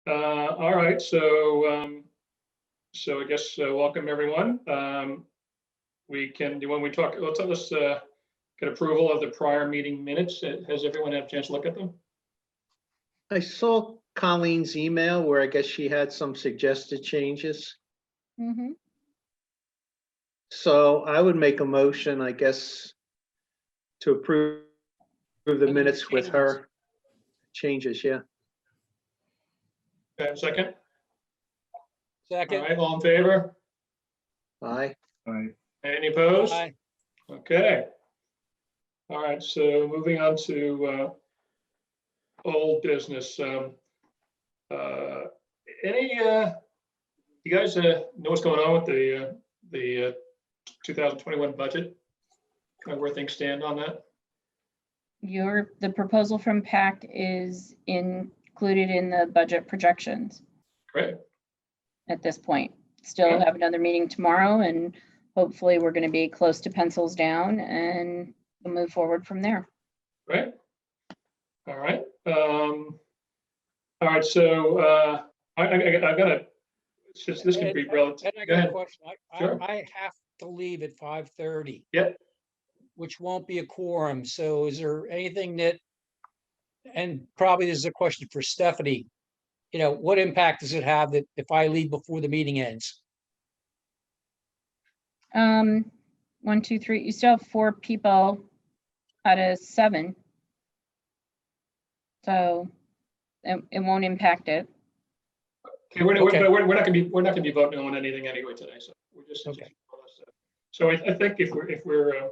All right, so I guess welcome everyone. We can do when we talk. Let's get approval of the prior meeting minutes. Has everyone had a chance to look at them? I saw Colleen's email where I guess she had some suggested changes. Mm-hmm. So I would make a motion, I guess, to approve the minutes with her changes, yeah. Okay, a second. All Second. right, all in favor? Aye. Any opposed? Aye. Okay. All right, so moving on to old business. You guys know what's going on with the 2021 budget? Kind of where things stand on that? The proposal from PAC is included in the budget projections Great. at this point. Still have another meeting tomorrow, and hopefully we're going to be close to pencils down and we'll move forward from there. Right. All right. All right. So I've got to. This can be relative. And I Go got a ahead. question. Sure. I have to leave at 5:30. Yep. Which won't be a quorum. So is there anything that, and probably this is a question for Stephanie, what impact does it have that if I leave before the meeting ends? 1, 2, 3. You still have 4 people out of 7. So it won't impact it. Okay, we're not Okay. going to be voting on anything anyway today. So we're just. Okay. So I think if we're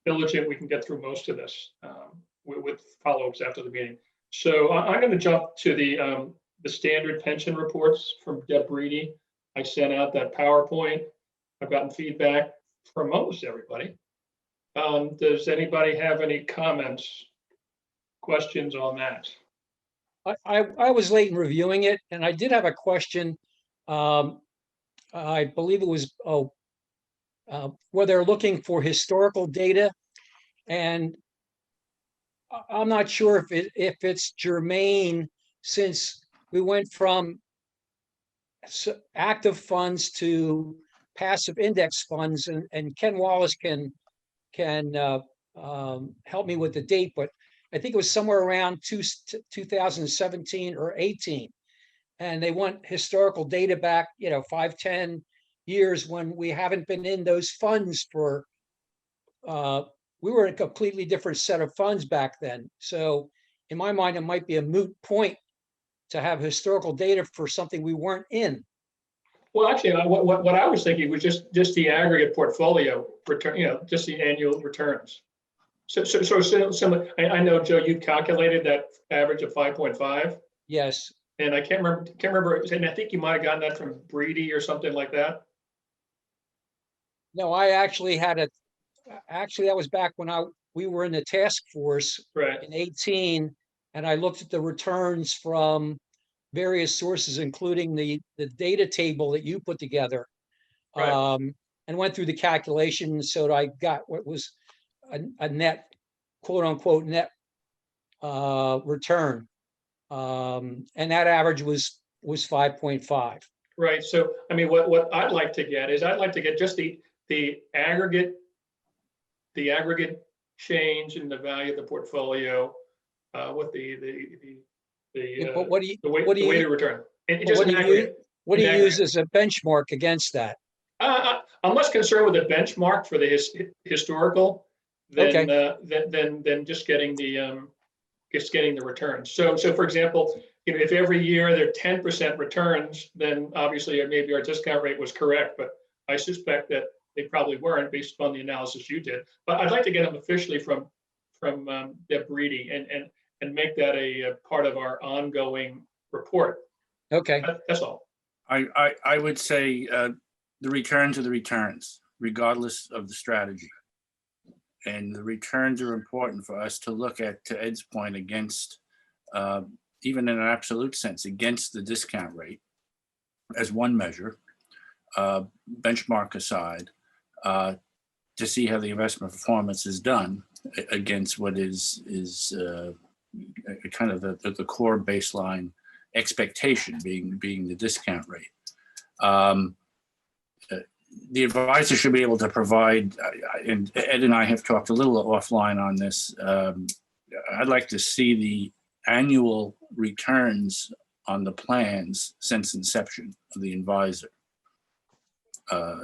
diligent, we can get through most of this with follow-ups after the meeting. So I'm going to jump to the standard pension reports from Deb Breedy. I sent out that PowerPoint. I've gotten feedback from almost everybody. Does anybody have any comments, questions on that? I was late in reviewing it, and I did have a question. I believe it was where they're looking for historical data, and I'm not sure if it's germane, since we went from active funds to passive index funds, and Ken Wallace can help me with the date, but I think it was somewhere around 2017 or 18. And they want historical data back, 5, 10 years, when we haven't been in those funds for, we were in a completely different set of funds back then. So in my mind, it might be a moot point to have historical data for something we weren't in. Well, actually, what I was thinking was just the aggregate portfolio return, just the annual returns. So similar. I know, Joe, you calculated that average of 5.5. Yes. And I can't remember. And I think you might have gotten that from Breedy or something like that. No, I actually had actually that was back when we were in the task force Right. in 18, and I looked at the returns from various sources, including the data table that you put together, Right. and went through the calculations. So I got what was a net, quote unquote, net return. And that average was 5.5. Right. So, I mean, what I'd like to get is just the aggregate change in the value of the portfolio with But what do you weighted return. What do you use as a benchmark against that? I'm less concerned with the benchmark for the historical than just getting the returns. So for example, if every year there are 10% returns, then obviously maybe our discount rate was correct, but I suspect that they probably weren't based upon the analysis you did. But I'd like to get them officially from Deb Breedy and make that a part of our ongoing report. Okay. That's all. I would say the returns are the returns, regardless of the strategy. And the returns are important for us to look at, to Ed's point, against, even in an absolute sense, against the discount rate as one measure, benchmark aside, to see how the investment performance is done against what is kind of the core baseline expectation being the discount rate. The advisor should be able to provide, and Ed and I have talked a little offline on this. I'd like to see the annual returns on the plans since inception of the advisor.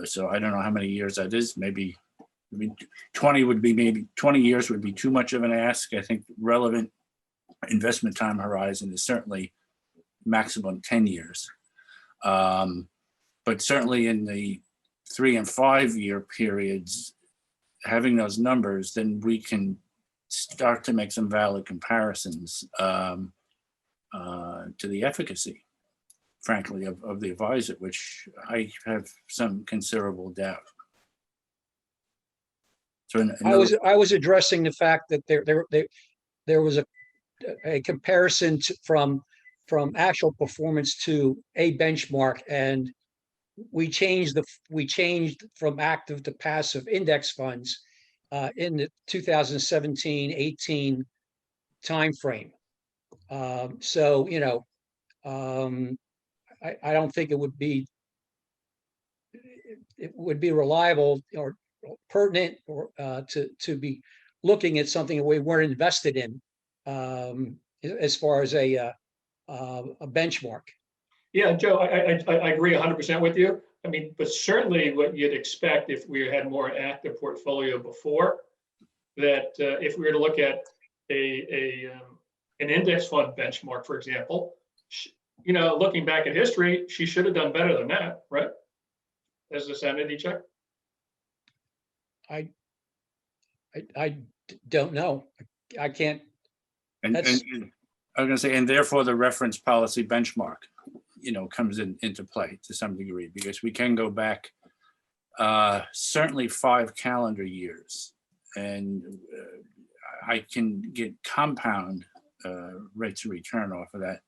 So I don't know how many years that is. Maybe 20 would be, maybe 20 years would be too much of an ask. I think relevant investment time horizon is certainly maximum 10 years. But certainly in the 3 and 5 year periods, having those numbers, then we can start to make some valid comparisons to the efficacy, frankly, of the advisor, which I have some considerable doubt. So I was addressing the fact that there was a comparison from actual performance to a benchmark, and we changed from active to passive index funds in the 2017-18 timeframe. So, you know, I don't think it would be reliable or pertinent or to be looking at something that we weren't invested in as far as a benchmark. Yeah, Joe, I agree 100% with you. I mean, but certainly what you'd expect if we had more active portfolio before, that if we were to look at an index fund benchmark, for example, you know, looking back at history, she should have done better than that, right? As a sanity check. I don't know. I can't. and I was going to say, and therefore the reference policy benchmark, you know, comes into play to some degree, because we can go back certainly 5 calendar years, and I can get compound rates of return off of that.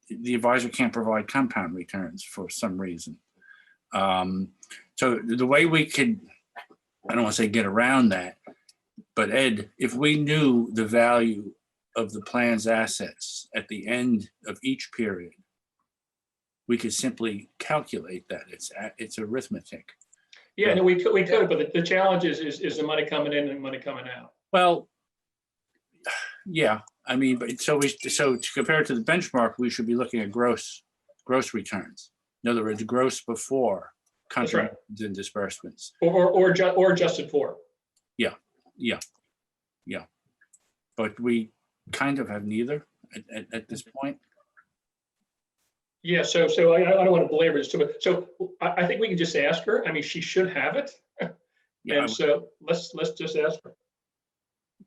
The advisor can't provide compound returns for some reason. So the way we could, I don't want to say get around that, but Ed, if we knew the value of the plan's assets at the end of each period, we could simply calculate that. It's arithmetic. Yeah, no, we could, but the challenge is the money coming in and money coming out. Well, yeah, I mean, but so to compare it to the benchmark, we should be looking at gross returns. In other words, gross before contributions and disbursements. Or adjusted for. Yeah. But we kind of have neither at this point. Yeah, so I don't want to belabor this too much. So I think we can just ask her. I mean, she should have it. Yeah, And so let's just ask her.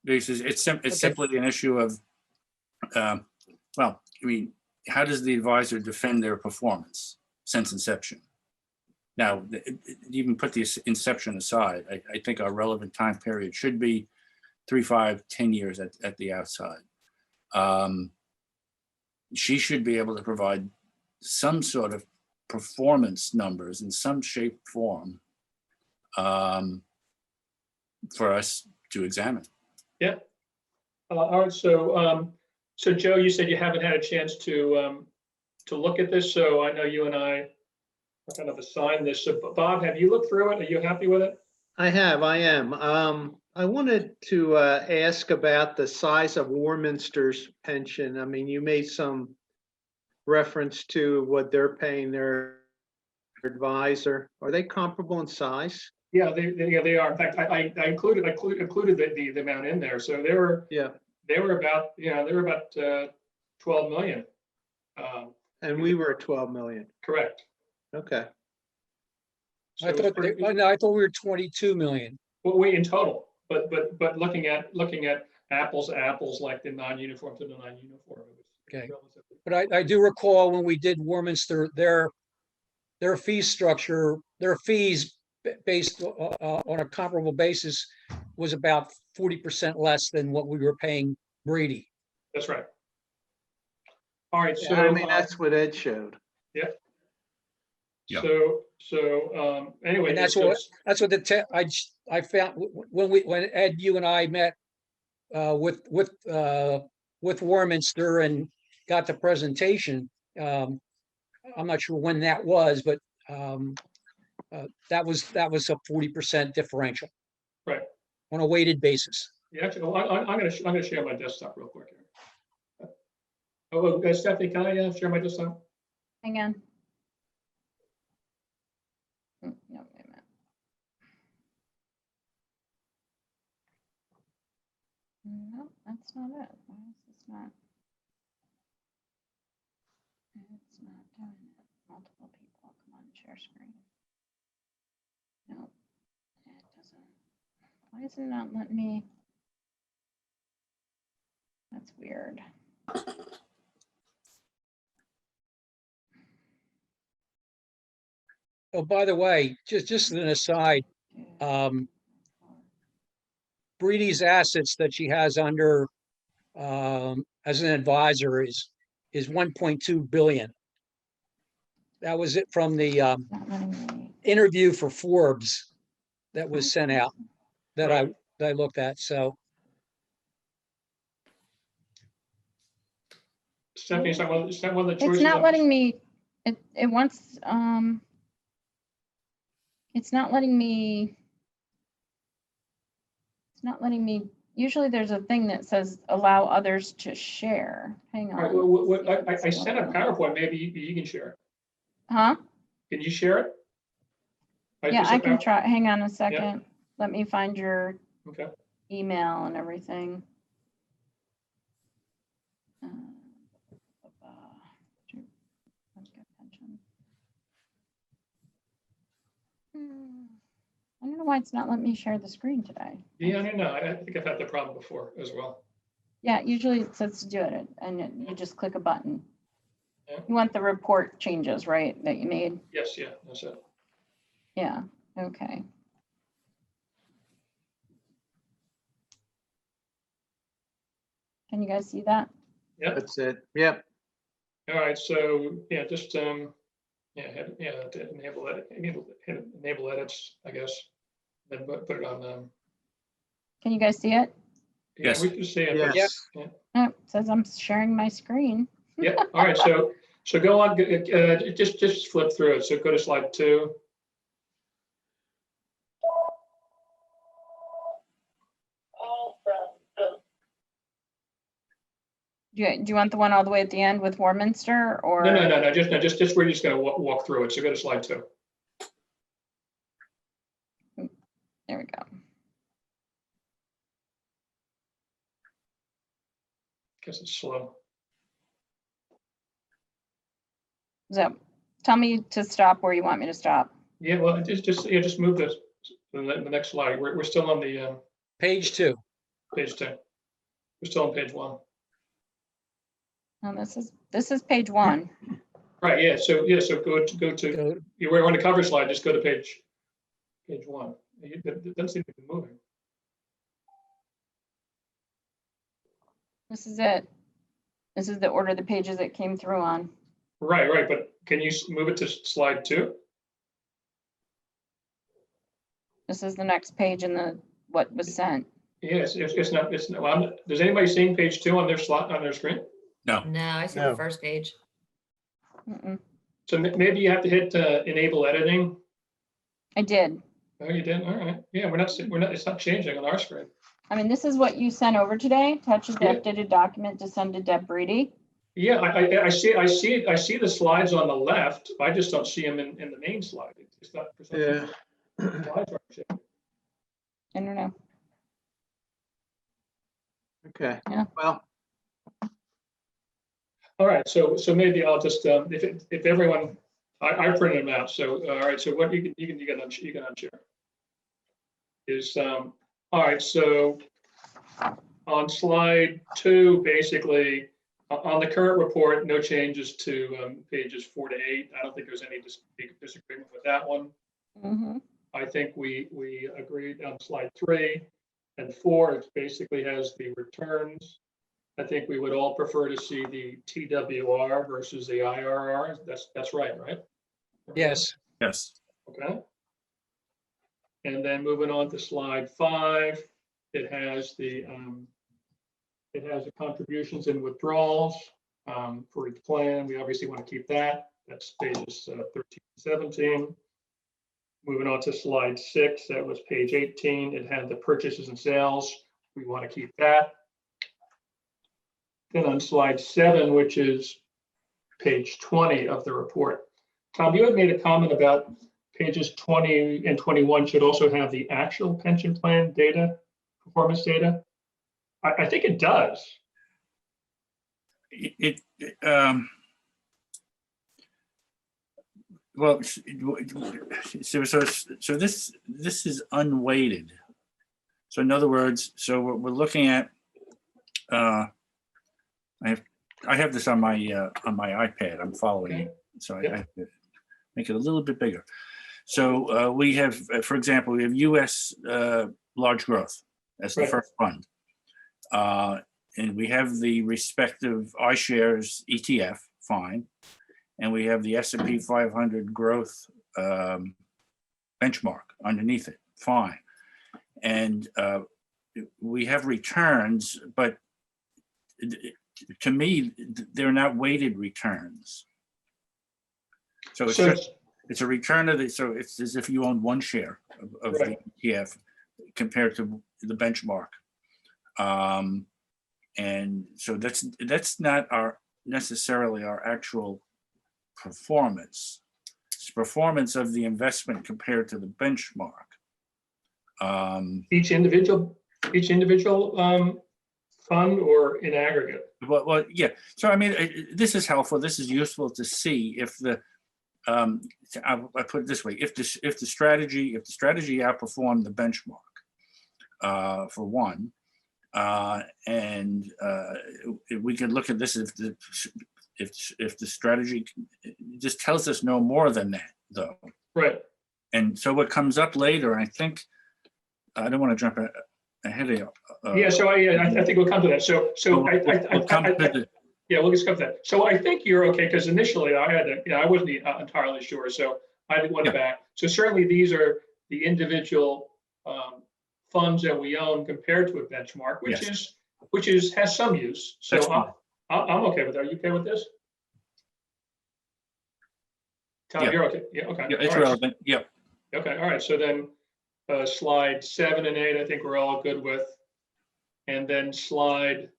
Because it's simply an issue of, well, I mean, how does the advisor defend their performance since inception? Now, even put the inception aside, I think our relevant time period should be 3, 5, 10 years at the outside. She should be able to provide some sort of performance numbers in some shape, form for us to examine. Yeah. All right. So Joe, you said you haven't had a chance to look at this. So I know you and I kind of assigned this. So Bob, have you looked through it? Are you happy with it? I am. I wanted to ask about the size of Warminster's pension. I mean, you made some reference to what they're paying their advisor. Are they comparable in size? Yeah, they are. In fact, I included the amount in there. So they were about 12 million. And we were at 12 million. Correct. Okay. So I thought we were 22 million. well, we in total, but looking at apples to apples, like the non-uniform to the non-uniform. Okay. But I do recall when we did Warminster, their fee structure, their fees based on a comparable basis was about 40% less than what we were paying Brady. That's right. All right. So I mean, that's what Ed showed. Yeah. Yeah. So anyway, And that's what I found when Ed, you and I met with Warminster, and got the presentation. I'm not sure when that was, but that was a 40% differential. Right. On a weighted basis. Yeah, actually, I'm gonna share my desktop real quick here. Stephanie, can I share my desktop? Hang on. No, wait a minute. No, that's not it. Why is this not? It's not doing it. Multiple people. Come on, share screen. No, it doesn't. Why is it not letting me? That's weird. Oh, by the way, just as an aside, Breedy's assets that she has under as an advisor is 1.2 billion. That was it from the Not letting me. interview for Forbes that was sent out that Right. I looked at. So Stephanie, is that one of the choices? It's not letting me, it wants, it's not letting me. It's not letting me, usually there's a thing that says allow others to share. Hang All right, on. well, I sent a PowerPoint, maybe you can share it. Huh? Can you share it? Yeah, just I a can pow- try. Hang on a second. Let me find your Okay, email and everything. I don't know why it's not letting me share the screen today. yeah, I don't know, I think I've had the problem before as well. Yeah, usually it says to do it and you just click a button. Yeah. You want the report changes, right, that you made? Yes, yeah, that's it. Yeah, okay. Can you guys see that? Yeah, That's it. Yep. all right, so, yeah, just, to enable edits, I guess. Then put it on, Can you guys see it? yeah, Yes. we can see it. but- Yes. Yeah. Oh, it says I'm sharing my screen. Yeah, all right, so go on, just flip through it. So go to slide 2. Do you want the one all the way at the end with Warminster or? No, just we're just gonna walk through it. So go to slide 2. There we go. Guess it's slow. So tell me to stop where you want me to stop. Yeah, well, just move this to the next slide. We're still on the page 2. page 2. We're still on page 1. Oh, this is page 1. Right, yeah, so go to, we're on the cover slide, just go to page 1. It doesn't seem to be moving. This is it. This is the order of the pages it came through on. Right, but can you move it to slide 2? This is the next page in the, what was sent. Yes, it's not, well, does anybody seeing page 2 on their slot, on their screen? No, I see No. the first page. Mm-mm. So maybe you have to hit enable editing. I did. Oh, you did? All right. Yeah, it's not changing on our screen. I mean, this is what you sent over today. Touch the Yeah. updated document to send to Deb Breedy. Yeah, I see the slides on the left. I just don't see them in the main slide. It's not. for some reason, Yeah. the slides aren't showing. I don't know. Okay. Yeah. Well, All right, so maybe I'll just, if everyone, I printed them out, so, all right, so what you can unshare. Is, all right, so on slide 2, basically, on the current report, no changes to pages 4 to 8. I don't think there's any disagreement with that one. Mm-hmm. I think we agreed on slide 3 and 4, it basically has the returns. I think we would all prefer to see the TWR versus the IRR. That's right? Yes. Yes. Okay. And then moving on to slide 5, it has the contributions and withdrawals. For each plan, we obviously want to keep that. That's pages 13, 17. Moving on to slide 6, that was page 18. It had the purchases and sales. We want to keep that. Then on slide 7, which is page 20 of the report, Tom, you had made a comment about pages 20 and 21 should also have the actual pension plan data, performance data. I think it does. Well, so this is unweighted. So in other words, so we're looking at, I have this on my iPad. I'm following Okay. it, so Yep. I have to make it a little bit bigger. So we have, for example, we have U.S. Large growth as the Right. first fund, and we have the respective iShares ETF, fine. And we have the S&P 500 growth benchmark underneath it, fine. And we have returns, but to me, they're not weighted returns. So it's So, just, it's a return of the, so it's as if you own one share of Right. the ETF compared to the benchmark. And so that's not necessarily our actual performance. It's performance of the investment compared to the benchmark. each individual fund or in aggregate? Well, yeah. So I mean, this is helpful. This is useful to see if the I put it this way: if the strategy outperformed the benchmark, for one, and we could look at this if the strategy just tells us no more than that, though. Right. And so what comes up later, I think, I don't want to jump ahead of you. Yeah, so I think we'll come to that. So We'll come to the- yeah, we'll discuss that. So I think you're okay, because initially I had, I wasn't entirely sure, so I went Yeah. back. So certainly these are the individual funds that we own compared to a benchmark, Yes. which has some use. So That's fine. I'm okay with that. Are you okay with this? Tom, Yeah. you're okay? Yeah, okay. Yeah, it's All right. relevant. Yeah. Okay, all right, so then slide 7 and 8, I think we're all good with. And then slide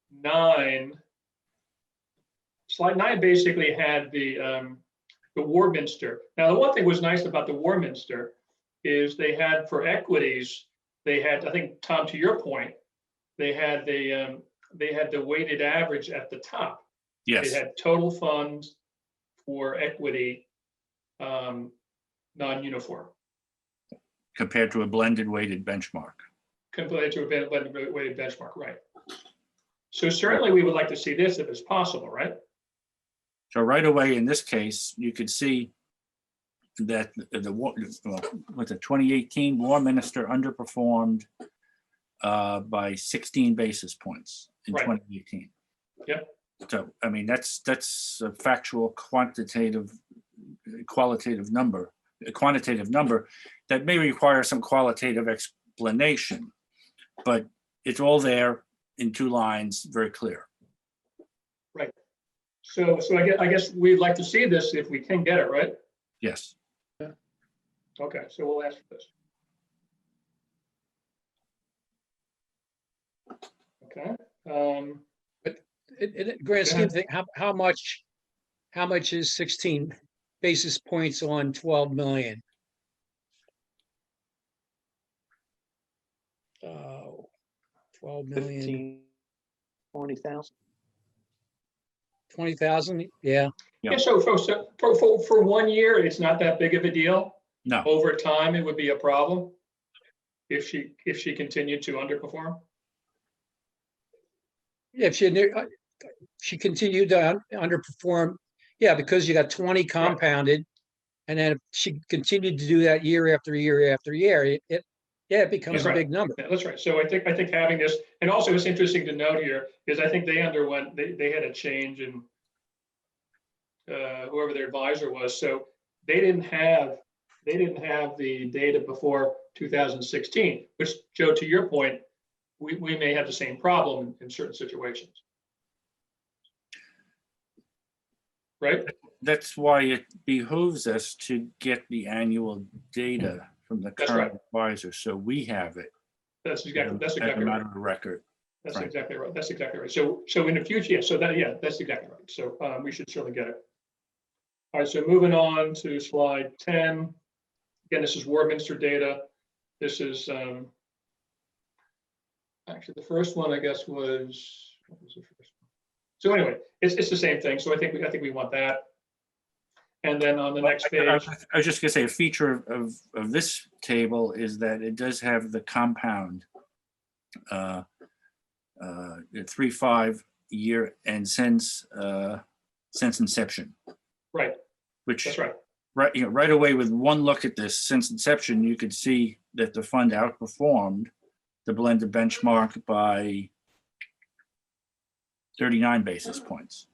9. Slide 9 basically had the Warminster. Now, the one thing was nice about the Warminster is they had, for equities, they had, I think, Tom, to your point, they had the weighted average at the top. Yes. They had total funds for equity, non-uniform, Compared to a blended weighted benchmark. compared to a blended weighted benchmark, right? So certainly we would like to see this if it's possible, right? So right away, in this case, you could see that with the 2018 Warminster underperformed by 16 basis points in Right. 2018. Yep. So, I mean, that's a factual quantitative number that may require some qualitative explanation, but it's all there in 2 lines, very clear. So I guess we'd like to see this if we can get it, right? Yes. Okay, so we'll ask for this. Okay. Grand scheme thing, how much is 16 basis points on 12 million? 12 million, 15, 20,000. 20,000, yeah. Yeah, so for 1 year, it's not that big of a deal. No. Over time, it would be a problem if she continued to underperform. Yeah, if she continued to underperform, yeah, because you got 20 compounded, and then if she continued to do that year after year after year, it becomes That's a right. big number. Yeah, that's right. So I think having this, and also it's interesting to note here, is I think they underwent, they had a change in whoever their advisor was. So they didn't have the data before 2016, which, Joe, to your point, we may have the same problem in certain situations. right? That's why it behooves us to get the annual data from the That's current right. advisor, so we have it. That's as exactly a right. matter of record. That's Right. exactly right. That's exactly right. So in the future, yeah, so that, yeah, that's exactly right. So we should certainly get it. All right, so moving on to slide 10. Again, this is Warminster data. This is actually the first one, I guess, was, what was the first one? So anyway, it's the same thing. So I think we want that. And then on the next page, I was just gonna say, a feature of this table is that it does have the compound 3-5 year and since inception, right, which that's right. right away with one look at this, since inception, you could see that the fund outperformed the blended benchmark by 39 basis points.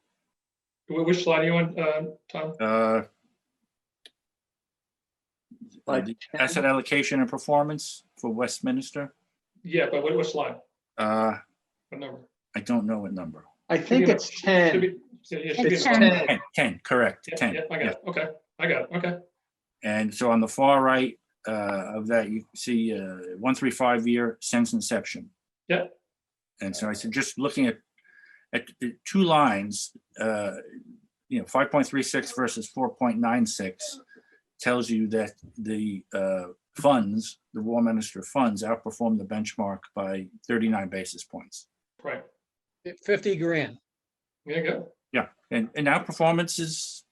Which slide are you on, Tom? Slide The 10. asset allocation and performance for Westminster. Yeah, but what slide? Uh, What number? I don't know what number. I think it's Should 10. be- yeah, it should be It's in the bottom. 10. 10, correct, Yeah, 10. yeah, I got it. Okay, I got it. Okay. And so on the far right of that, you can see 1-3-5 year since inception. Yep. And so I said, just looking at the two lines, 5.36 versus 4.96 tells you that the funds, the Warminster funds, outperformed the benchmark by 39 basis points. Right. 50 grand. There you go. Yeah, and outperformance is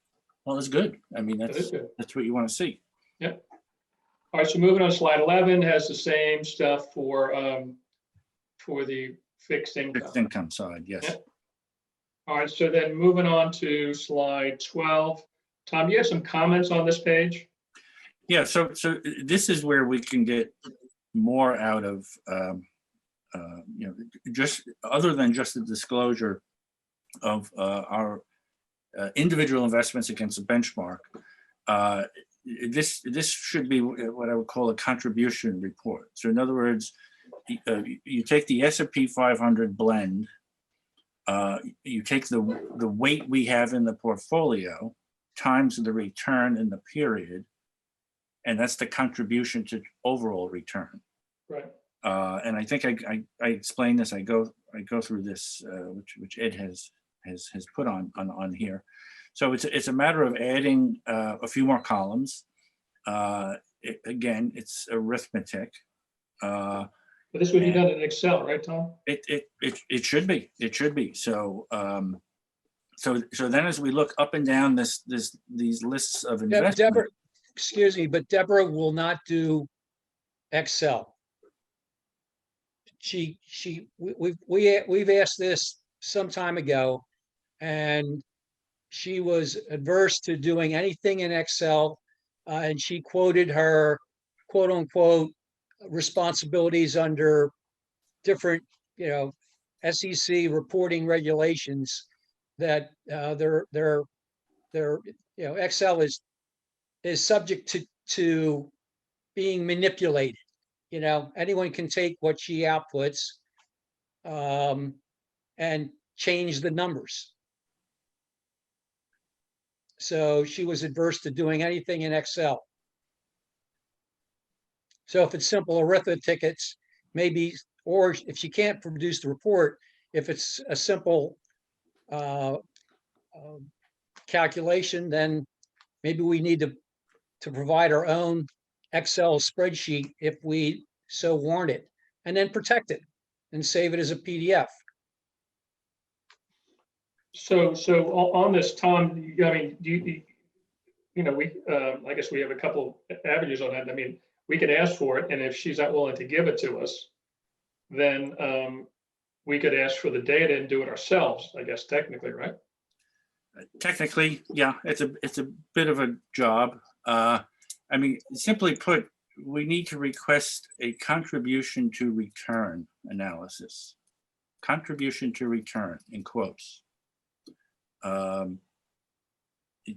good. I mean, That is good. that's what you want to see. All right, so moving on, slide 11 has the same stuff for the fixed income. Fixed income side, yes. Yep. All right, so then moving on to slide 12. Tom, you have some comments on this page? Yeah, so this is where we can get more out of, just other than just the disclosure of our individual investments against a benchmark. This should be what I would call a contribution report. So in other words, you take the S&P 500 blend, you take the weight we have in the portfolio times the return in the period, and that's the contribution to overall return. Right. And I think I explained this. I go through this, which Ed has put on here. So it's a matter of adding a few more columns. Again, it's arithmetic. But this would be done in Excel, right, Tom? It should be. It should be. So so then as we look up and down these lists of investments. Deborah, excuse me, but Deborah will not do Excel. We've asked this some time ago, and she was adverse to doing anything in Excel, and she quoted her quote unquote responsibilities under different, SEC reporting regulations that Excel is subject to being manipulated. Anyone can take what she outputs and change the numbers. So she was adverse to doing anything in Excel. So if it's simple arithmetic, it's maybe, or if she can't produce the report, if it's a simple calculation, then maybe we need to provide our own Excel spreadsheet if we so warrant it, and then protect it and save it as a PDF. So on this, Tom, I mean, I guess we have a couple avenues on that. I mean, we could ask for it, and if she's not willing to give it to us, then we could ask for the data and do it ourselves, I guess, technically, right? Technically, yeah, it's a bit of a job. I mean, simply put, we need to request a contribution to return analysis. Contribution to return, in quotes.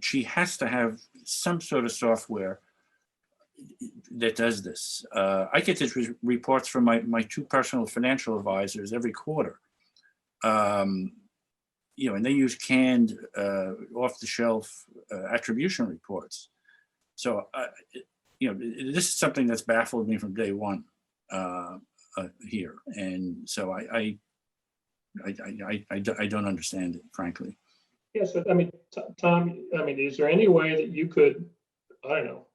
She has to have some sort of software that does this. I get these reports from my two personal financial advisors every quarter. and they use canned, off-the-shelf attribution reports. So, this is something that's baffled me from day one here, and so I don't understand it, frankly. Yes, I mean, Tom, I mean, is there any way that you could, I don't know,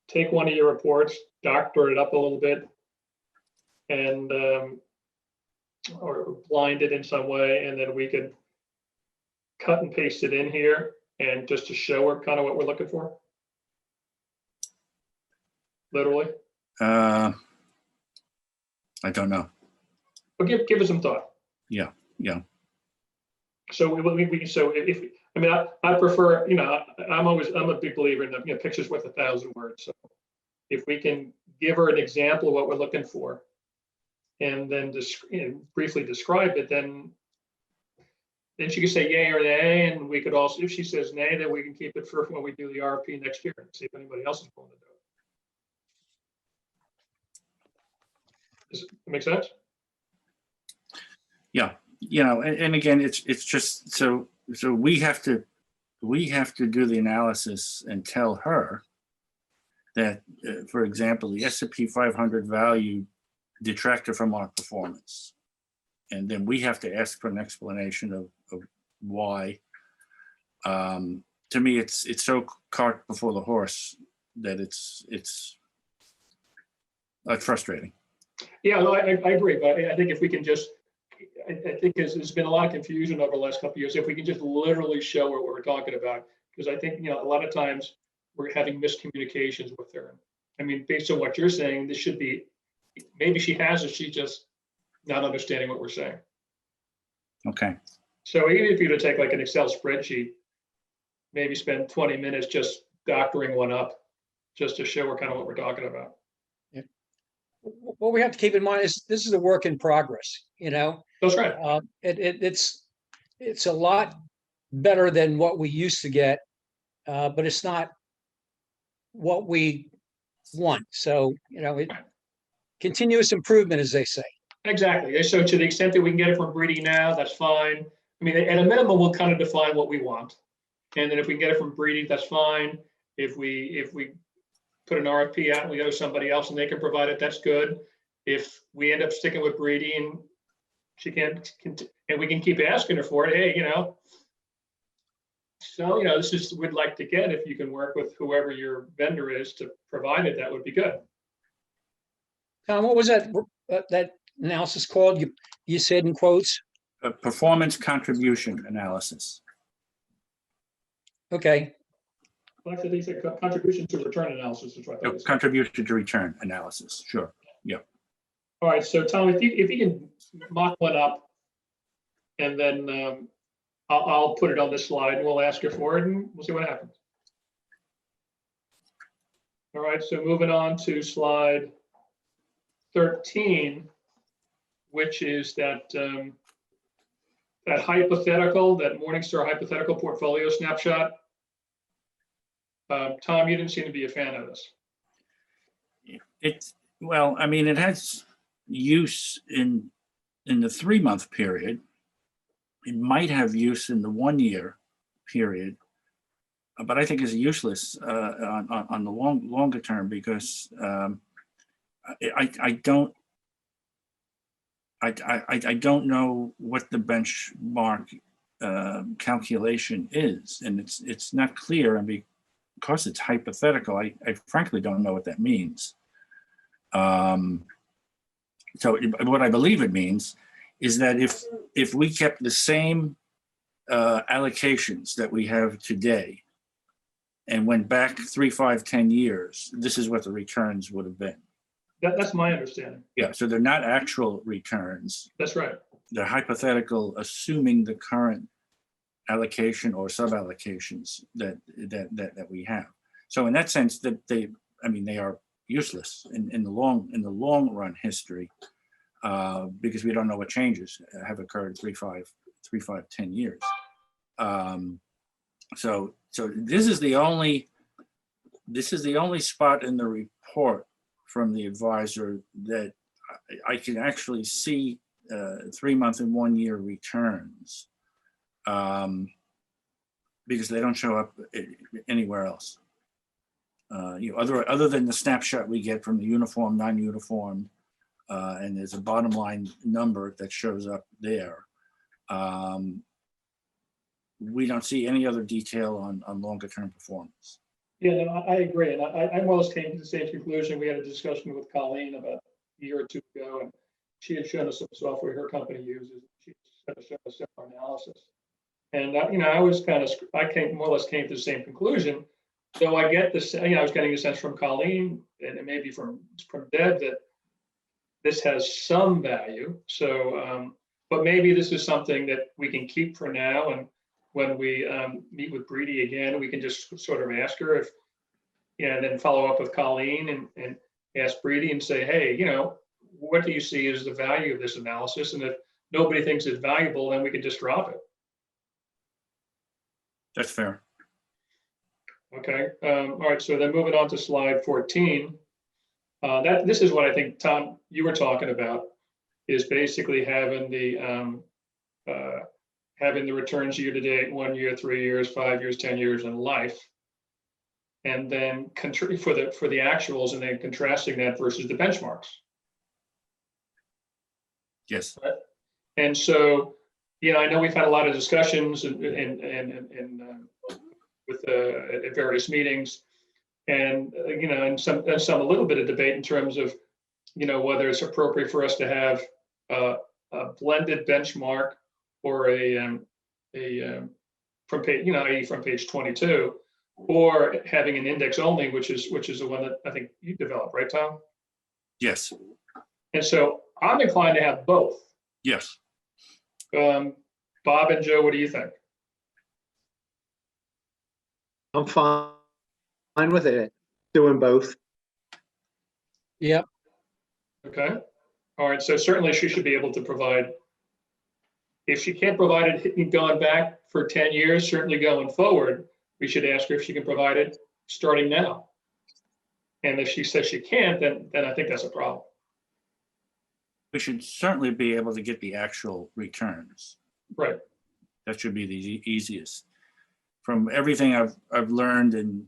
take one of your reports, doctor it up a little bit, and or blind it in some way, and then we could cut and paste it in here, and just to show her kind of what we're looking for? Literally? I don't know. But give it some thought. Yeah. So so if, I mean, I prefer, I'm a big believer in the, pictures worth 1,000 words. So if we can give her an example of what we're looking for, and then just, briefly describe it, then she could say yay or nay, and we could also, if she says nay, then we can keep it for when we do the RFP next year and see if anybody else is willing to do it. Does it make sense? Yeah, and again, it's just so we have to do the analysis and tell her that, for example, the S&P 500 value detracted from our performance, and then we have to ask for an explanation of why. To me, it's so cart before the horse that it's frustrating. Yeah, no, I agree, but I think if we can just, I think there's been a lot of confusion over the last couple of years. If we can just literally show her what we're talking about, because I think, a lot of times we're having miscommunications with her. I mean, based on what you're saying, this should be, maybe she has it, she's just not understanding what we're saying. Okay. So even if you were to take like an Excel spreadsheet, maybe spend 20 minutes just doctoring one up, just to show her kind of what we're talking about. What we have to keep in mind is this is a work in progress, That's right. It's a lot better than what we used to get, but it's not what we want. So, continuous improvement, as they say. Exactly. So to the extent that we can get it from Breeding now, that's fine. I mean, at a minimum, we'll kind of define what we want. And then if we can get it from Breeding, that's fine. If we put an RFP out and we go to somebody else and they can provide it, that's good. If we end up sticking with Breeding, she can't, and we can keep asking her for it. Hey, so, this is, we'd like to get, if you can work with whoever your vendor is to provide it, that would be good. Tom, what was that analysis called? You said in quotes? A performance contribution analysis. Okay. Well, actually, they said contribution to return analysis is what that is. Contribution to return analysis. Sure. Yeah. All right. So Tom, if you can mock one up, and then I'll put it on this slide and we'll ask her for it and we'll see what happens. All right. So moving on to slide 13, which is that hypothetical, that Morningstar hypothetical portfolio snapshot. Tom, you didn't seem to be a fan of this. Well, I mean, it has use in the 3-month period. It might have use in the 1-year period, but I think it's useless on the longer term, because I don't know what the benchmark calculation is, and it's not clear, and because it's hypothetical, I frankly don't know what that means. So what I believe it means is that if we kept the same allocations that we have today and went back 3, 5, 10 years, this is what the returns would have been. That's my understanding. Yeah, so they're not actual returns. That's right. They're hypothetical, assuming the current allocation or sub-allocations that we have. So in that sense, that they are useless in the long run history, because we don't know what changes have occurred 3, 5, 10 years. So this is the only spot in the report from the advisor that I can actually see 3-month and 1-year returns. because they don't show up anywhere else. Other than the snapshot we get from the uniform, non-uniform, and there's a bottom line number that shows up there. We don't see any other detail on longer term performance. Yeah, no, I agree. And I more or less came to the same conclusion. We had a discussion with Colleen about a year or two ago, and she had shown us some software her company uses. She had shown us similar analysis. And, I was more or less came to the same conclusion. So I get this, I was getting a sense from Colleen and maybe from Deb that this has some value. So, but maybe this is something that we can keep for now. And when we meet with Breedy again, we can just sort of ask her if, and then follow up with Colleen and ask Breedy and say, hey, what do you see as the value of this analysis? And if nobody thinks it's valuable, then we can just drop it. That's fair. Okay. All right. So then moving on to slide 14. This is what I think, Tom, you were talking about, is basically having the returns year to date, 1 year, 3 years, 5 years, 10 years, and life, and then for the actuals, and then contrasting that versus the benchmarks. Yes. And so, I know we've had a lot of discussions at various meetings, and and some a little bit of debate in terms of whether it's appropriate for us to have a blended benchmark or from page from page 22, or having an index only, which is the one that I think you developed, right, Tom? Yes. And so I'm inclined to have both. Yes. Bob and Joe, what do you think? I'm fine with it, doing both. Yep. Okay. All right. So certainly she should be able to provide. If she can't provide it going back for 10 years, certainly going forward, we should ask her if she can provide it starting now. And if she says she can't, then I think that's a problem. We should certainly be able to get the actual returns. Right. That should be the easiest. From everything I've learned and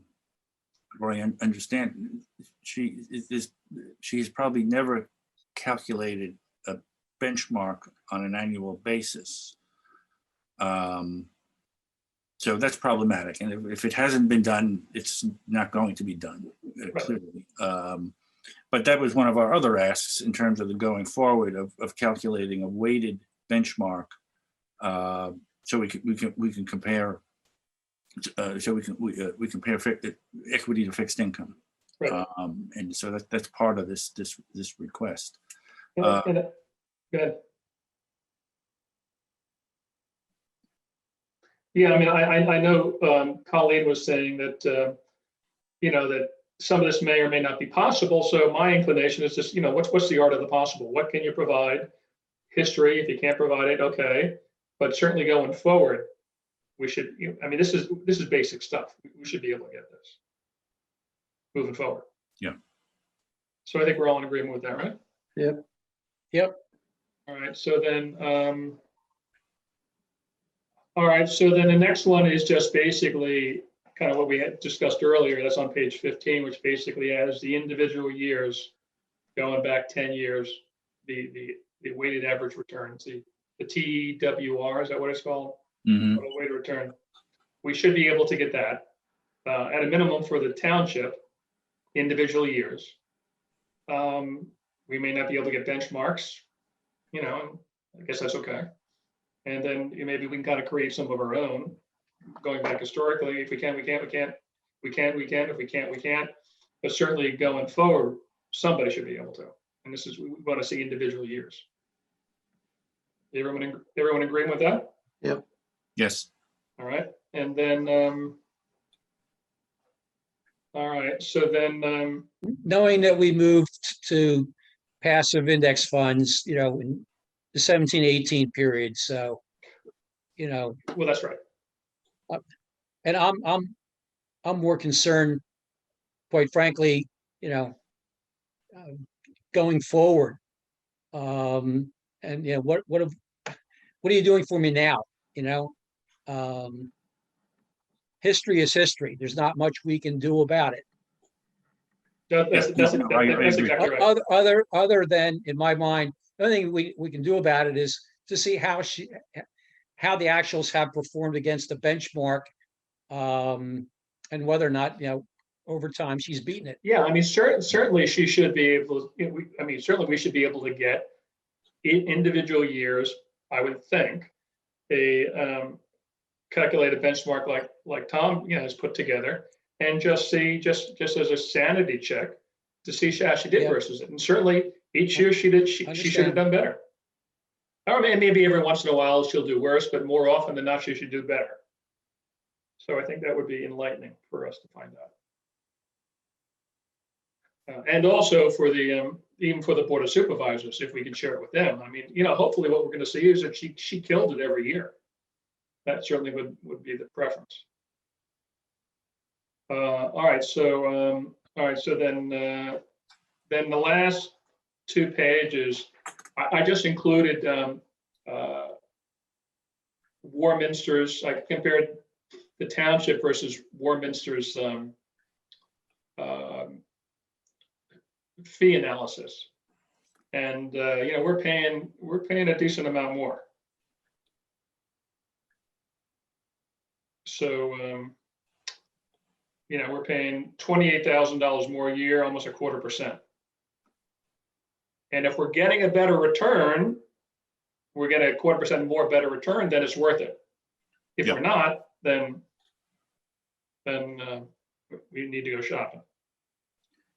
or I understand, she's probably never calculated a benchmark on an annual basis. So that's problematic. And if it hasn't been done, it's not going to be done, clearly. But that was one of our other asks in terms of the going forward of calculating a weighted benchmark, so we can compare. So we compare equity to fixed income, Right. And so that's part of this request. Go ahead. Yeah, I mean, I know Colleen was saying that that some of this may or may not be possible. So my inclination is just what's the art of the possible? What can you provide? History, if you can't provide it, okay. But certainly going forward, we should. I mean, this is basic stuff. We should be able to get this moving forward. Yeah. So I think we're all in agreement with that, right? Yep. Yep. All right. So then. All right, so then the next one is just basically kind of what we had discussed earlier. That's on page 15, which basically has the individual years going back 10 years, the weighted average returns, the TWR, is that what it's called? Mm-hmm. Total weighted return. We should be able to get that at a minimum for the township, individual years. We may not be able to get benchmarks, I guess that's okay. And then maybe we can kind of create some of our own, going back historically. If we can, we can't. If we can't, we can't. But certainly going forward, somebody should be able to. And this is, we want to see individual years. Everyone agreeing with that? Yep. Yes. All right. And then, all right. So then, Knowing that we moved to passive index funds, in the 17-18 period. So, well, that's right. and I'm more concerned, quite frankly, going forward. And what are you doing for me now? history is history. There's not much we can do about it. That's exactly right. Other than, in my mind, the only thing we can do about it is to see how the actuals have performed against the benchmark, and whether or not, over time she's beaten it. Yeah, I mean, certainly she should be able, certainly we should be able to get in individual years, I would think, a calculated benchmark like Tom, has put together, and just see, just as a sanity check to see how she did Yeah. versus it. And certainly each year she should have Understand. done better. Or maybe every once in a while she'll do worse, but more often than not, she should do better. So I think that would be enlightening for us to find out. And also for the, even for the Board of Supervisors, if we can share it with them. I mean, hopefully what we're going to see is that she killed it every year. That certainly would be the preference. All right, so then the last 2 pages, I just included Warminster's. I compared the township versus Warminster's fee analysis, and we're paying a decent amount more. So we're paying $28,000 more a year, almost 0.25%. And if we're getting a better return, we're getting 0.25% more better return, then it's worth it. If Yep. we're not, then we need to go shopping.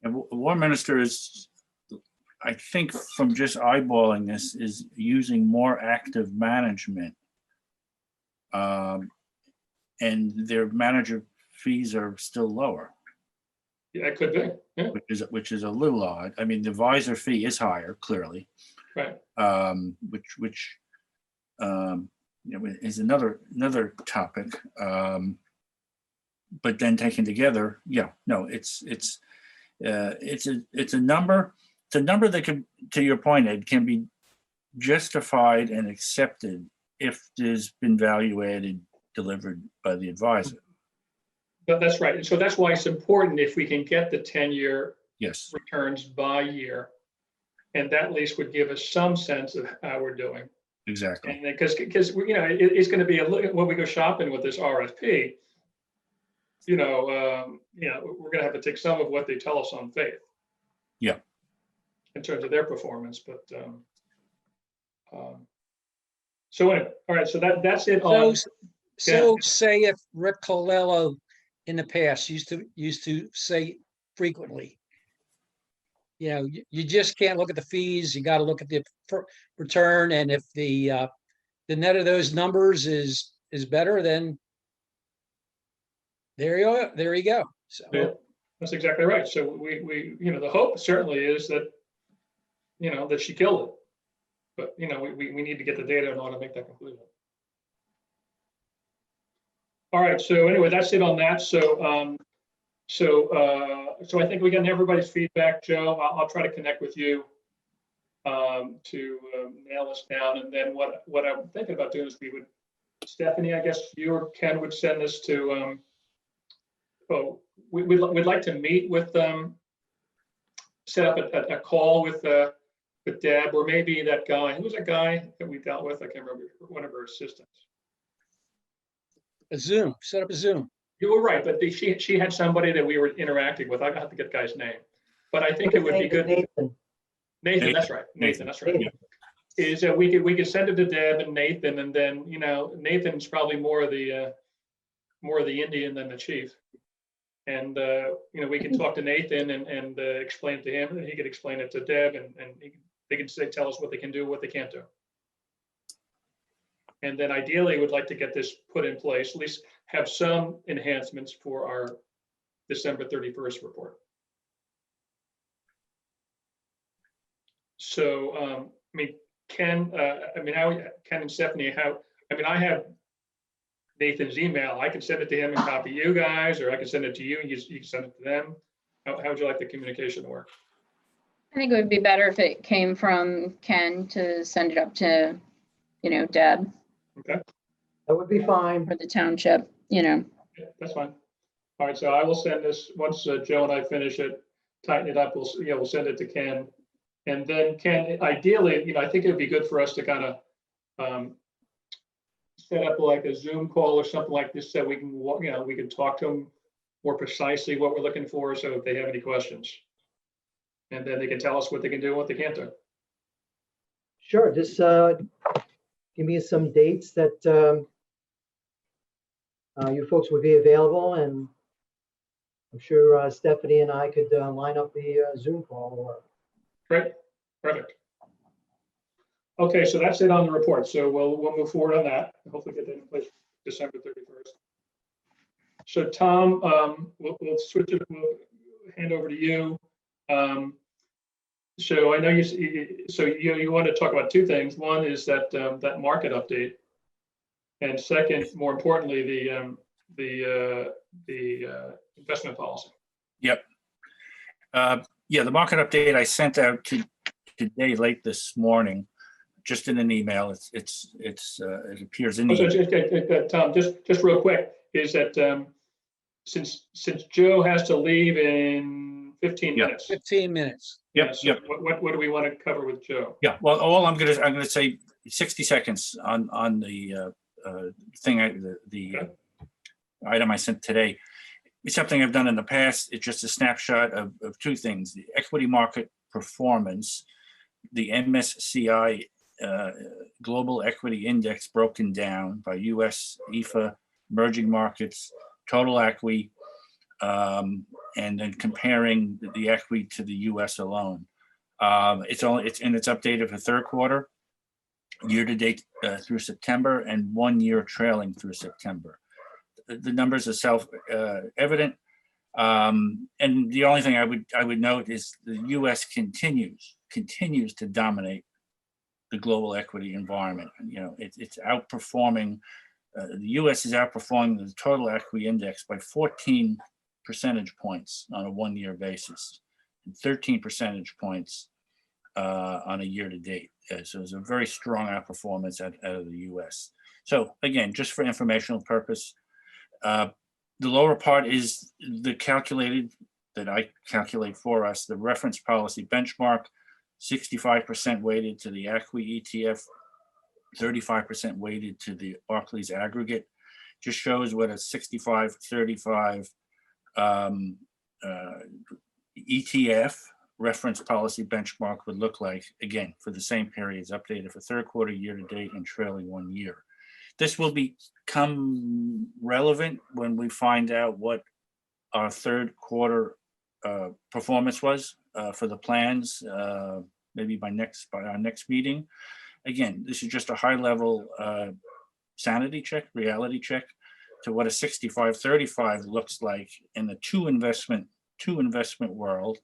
And Warminster is, I think from just eyeballing this, is using more active management. And their manager fees are still lower. Yeah, it could be. Yeah, Which is a little odd. I mean, the advisor fee is higher, clearly. right. Which is another topic. But then taken together, it's a number. It's a number that can, to your point, Ed, can be justified and accepted if there's been value added delivered by the advisor. But that's right. And so that's why it's important if we can get the 10-year Yes, returns by year. And that at least would give us some sense of how we're doing. exactly. And because it's going to be when we go shopping with this RFP, we're going to have to take some of what they tell us on faith. Yeah. In terms of their performance, but so anyway, all right. So that's it. So say if Rick Colello in the past used to say frequently, you just can't look at the fees. You got to look at the return, and if the net of those numbers is better, then there you go. So Yeah, that's exactly right. So we the hope certainly is that that she killed it, but we need to get the data in order to make that conclusion. All right. So anyway, that's it on that. So so I think we got everybody's feedback, Joe. I'll try to connect with you to nail this down, and then what I'm thinking about doing is Stephanie, I guess you or Ken would send this to. We'd like to meet with set up a call with Deb, or maybe that guy. Who was that guy that we dealt with? I can't remember. One of her assistants. set up a Zoom. You were right, but she had somebody that we were interacting with. I have to get the guy's name, but I think it would be good. Nathan, that's right. Nathan, that's right. Is that we could send it to Deb and Nathan, and then Nathan's probably more of the Indian than the chief. And we can talk to Nathan and explain it to him, and he could explain it to Deb, and they can tell us what they can do, what they can't do. And then ideally, we'd like to get this put in place, at least have some enhancements for our December 31st report. So, Ken, Ken and Stephanie, I have Nathan's email. I can send it to him and copy you guys, or I can send it to you and you can send it to them. How would you like the communication to work? I think it would be better if it came from Ken to send it up to, Deb. Okay. That would be fine. for the township, you know. Yeah, that's fine. All right, so I will send this, once Joe and I finish it, tighten it up, we'll send it to Ken. And then Ken, ideally, I think it'd be good for us to kind of set up like a Zoom call or something like this, so we can, we can talk to them more precisely what we're looking for, so if they have any questions. And then they can tell us what they can do and what they can't do. Sure, just give me some dates that you folks would be available, and I'm sure Stephanie and I could line up the Zoom call. Or Great, perfect. Okay, so that's it on the report. So we'll move forward on that. Hopefully get that in place December 31st. So Tom, we'll switch it, we'll hand over to you. So I know you want to talk about two things. One is that that market update. And second, more importantly, the investment policy. Yep. Yeah, the market update I sent out today late this morning, just in an email. It appears in the. Tom, just real quick, is that since Joe has to leave in 15 Yeah. minutes. 15 minutes. Yep, so yep. What do we want to cover with Joe? Yeah, well, all I'm gonna say 60 seconds on the thing, the item I sent today. It's something I've done in the past. It's just a snapshot of two things: the equity market performance, the MSCI Global Equity Index broken down by US, EFA, emerging markets, total equity, and then comparing the equity to the US alone. It's updated for third quarter, year to date through September, and 1 year trailing through September. The numbers are self-evident, and the only thing I would note is the U.S. continues to dominate the global equity environment. It's outperforming. The U.S. is outperforming the total equity index by 14 percentage points on a 1 year basis, and 13 percentage points on a year to date. So it's a very strong outperformance out of the U.S. So again, just for informational purpose, the lower part is the calculated, that I calculate for us, the reference policy benchmark, 65% weighted to the ACWI ETF, 35% weighted to the Barclays aggregate. Just shows what a 65-35 ETF reference policy benchmark would look like, again, for the same periods, updated for third quarter, year to date, and trailing 1 year. This will become relevant when we find out what our third quarter performance was for the plans, maybe by our next meeting. Again, this is just a high level sanity check, reality check to what a 65-35 looks like in the two investment world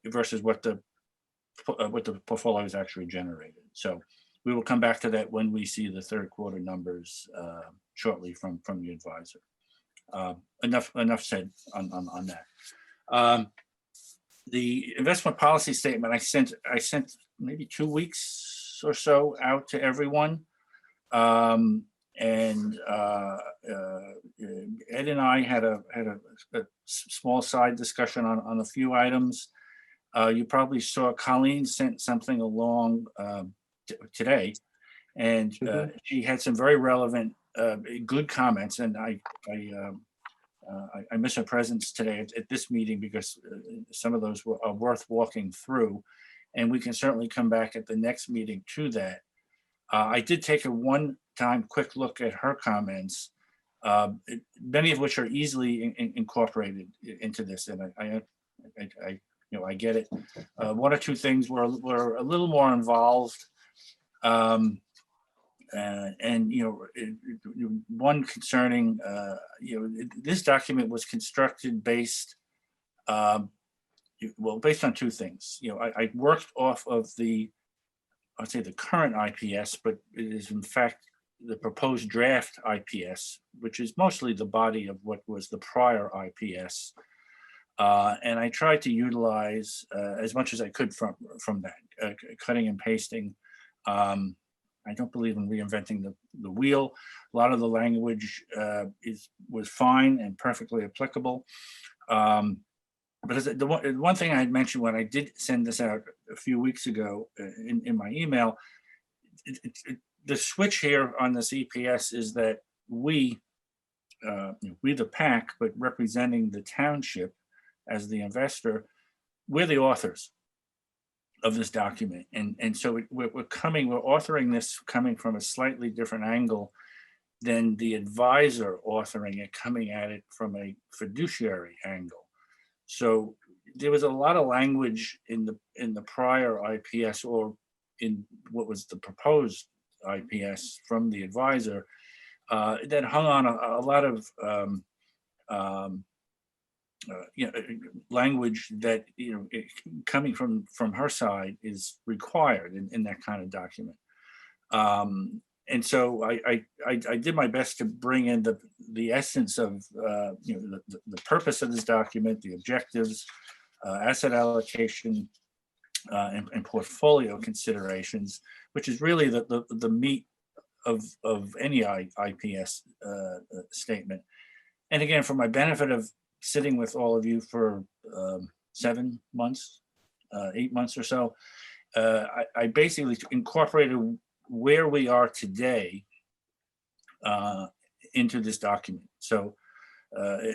versus what the portfolio is actually generated. So we will come back to that when we see the third quarter numbers shortly from the advisor. Enough said on that. The investment policy statement I sent maybe 2 weeks or so out to everyone. And Ed and I had a small side discussion on a few items. You probably saw Colleen sent something along today, and she had some very relevant, good comments. And I miss her presence today at this meeting because some of those are worth walking through, and we can certainly come back at the next meeting to that. I did take a one-time quick look at her comments, many of which are easily incorporated into this, and I get it. One or two things were a little more involved, and one concerning, this document was constructed based on two things. I worked off of I'd say the current IPS, but it is in fact the proposed draft IPS, which is mostly the body of what was the prior IPS. And I tried to utilize as much as I could from that, cutting and pasting. I don't believe in reinventing the wheel. A lot of the language was fine and perfectly applicable. But the one thing I had mentioned when I did send this out a few weeks ago in my email, the switch here on this EPS is that we the PAC, but representing the township as the investor, we're the authors of this document. And so we're authoring this coming from a slightly different angle than the advisor authoring it, coming at it from a fiduciary angle. So there was a lot of language in the prior IPS, or in what was the proposed IPS from the advisor, that hung on a lot of language that coming from her side is required in that kind of document. And so I did my best to bring in the essence of the purpose of this document, the objectives, asset allocation, and portfolio considerations, which is really the meat of any IPS statement. And again, for my benefit of sitting with all of you for 7 months, 8 months or so, I basically incorporated where we are today into this document. So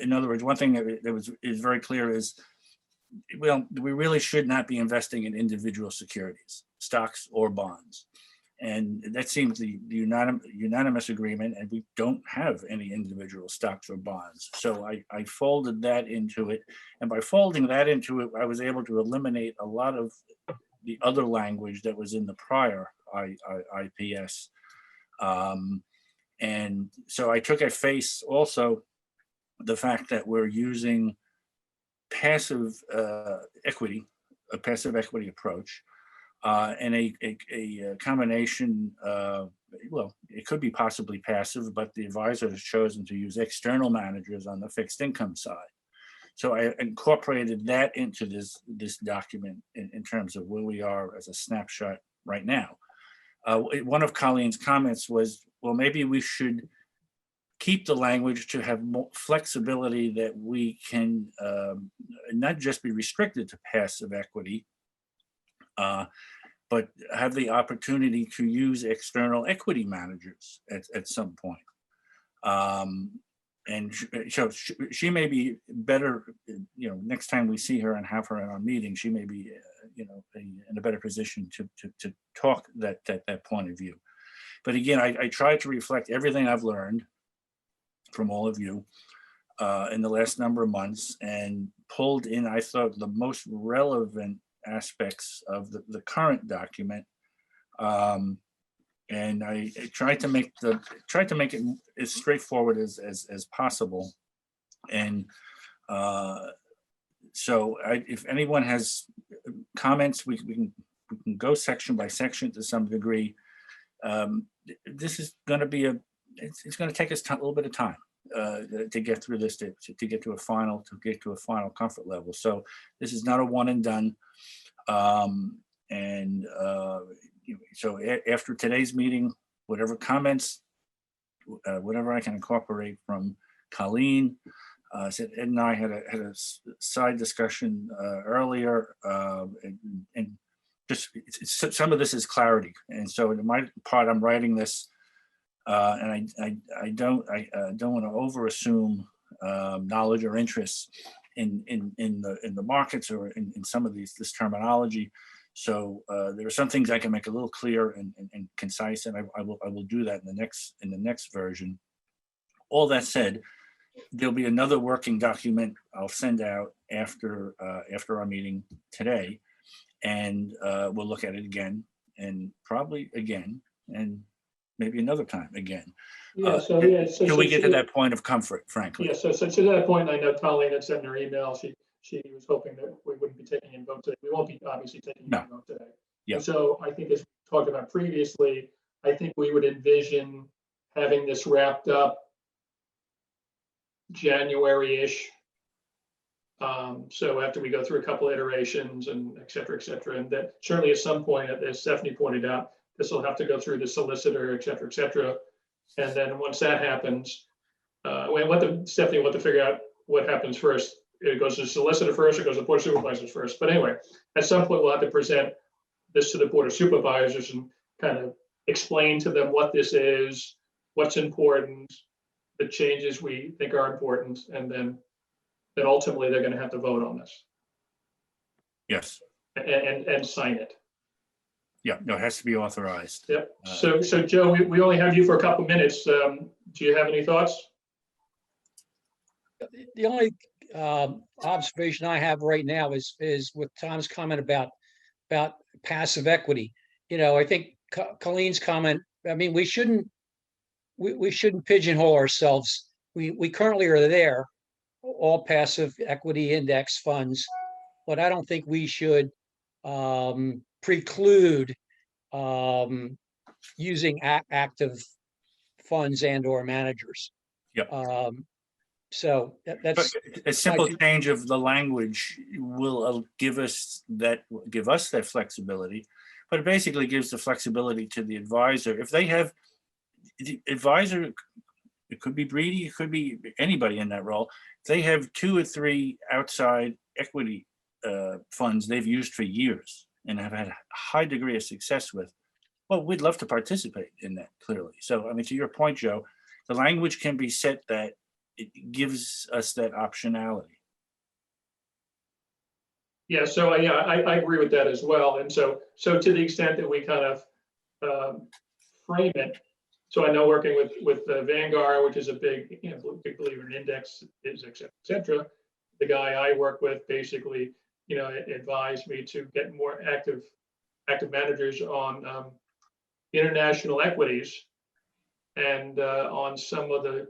in other words, one thing that is very clear is, well, we really should not be investing in individual securities, stocks or bonds. And that seems the unanimous agreement, and we don't have any individual stocks or bonds. So I folded that into it. And by folding that into it, I was able to eliminate a lot of the other language that was in the prior IPS. And so I took at face also the fact that we're using passive equity, a passive equity approach, and a combination, well, it could be possibly passive, but the advisor has chosen to use external managers on the fixed income side. So I incorporated that into this document in terms of where we are as a snapshot right now. One of Colleen's comments was, well, maybe we should keep the language to have more flexibility, that we can not just be restricted to passive equity, but have the opportunity to use external equity managers at some point. And so she may be better, next time we see her and have her in our meeting, she may be, in a better position to talk that point of view. But again, I tried to reflect everything I've learned from all of you in the last number of months, and pulled in, I thought, the most relevant aspects of the current document. And I tried to make it as straightforward as possible. And so if anyone has comments, we can go section by section to some degree. This is going to be it's going to take us a little bit of time to get through this, to get to a final comfort level. So this is not a one and done. So after today's meeting, whatever comments, whatever I can incorporate from Colleen, Ed and I had a side discussion earlier, and just some of this is clarity. And so in my part, I'm writing this, and I don't want to over assume knowledge or interest in the markets or in some of this terminology. So there are some things I can make a little clear and concise, and I will do that in the next version. All that said, there'll be another working document I'll send out after our meeting today, and we'll look at it again, and probably again, and maybe another time again. So till we get to that point of comfort, frankly. Yeah, so to that point, I know Colleen had said in her email, she was hoping that we wouldn't be taking in vote today. We won't be obviously taking in vote today. Yeah. So I think, as we talked about previously, I think we would envision having this wrapped up January-ish. So after we go through a couple iterations and et cetera, and that certainly at some point, as Stephanie pointed out, this will have to go through the solicitor, et cetera, et cetera. And then once that happens, Stephanie will have to figure out what happens first. It goes to the solicitor first, or it goes to the board of supervisors first. But anyway, at some point, we'll have to present this to the board of supervisors and kind of explain to them what this is, what's important, the changes we think are important, and then ultimately they're going to have to vote on this Yes. and sign it. Yeah, no, it has to be authorized. Yep. So Joe, we only have you for a couple minutes. Do you have any thoughts? The only observation I have right now is with Tom's comment about passive equity. You know, I think Colleen's comment, I mean, we shouldn't pigeonhole ourselves. We currently are there, all passive equity index funds, but I don't think we should preclude using active funds and or managers. Yep. So that's A simple two- change of the language will give us that flexibility, but it basically gives the flexibility to the advisor. If they have the advisor, it could be Breedy, it could be anybody in that role. If they have 2 or 3 outside equity funds they've used for years and have had a high degree of success with, well, we'd love to participate in that, clearly. So, I mean, to your point, Joe, the language can be set that it gives us that optionality. Yeah, so I agree with that as well. And so to the extent that we kind of frame it, so I know working with Vanguard, which is a big big believer in index, is et cetera. The guy I work with basically, advised me to get more active managers on international equities and on some of the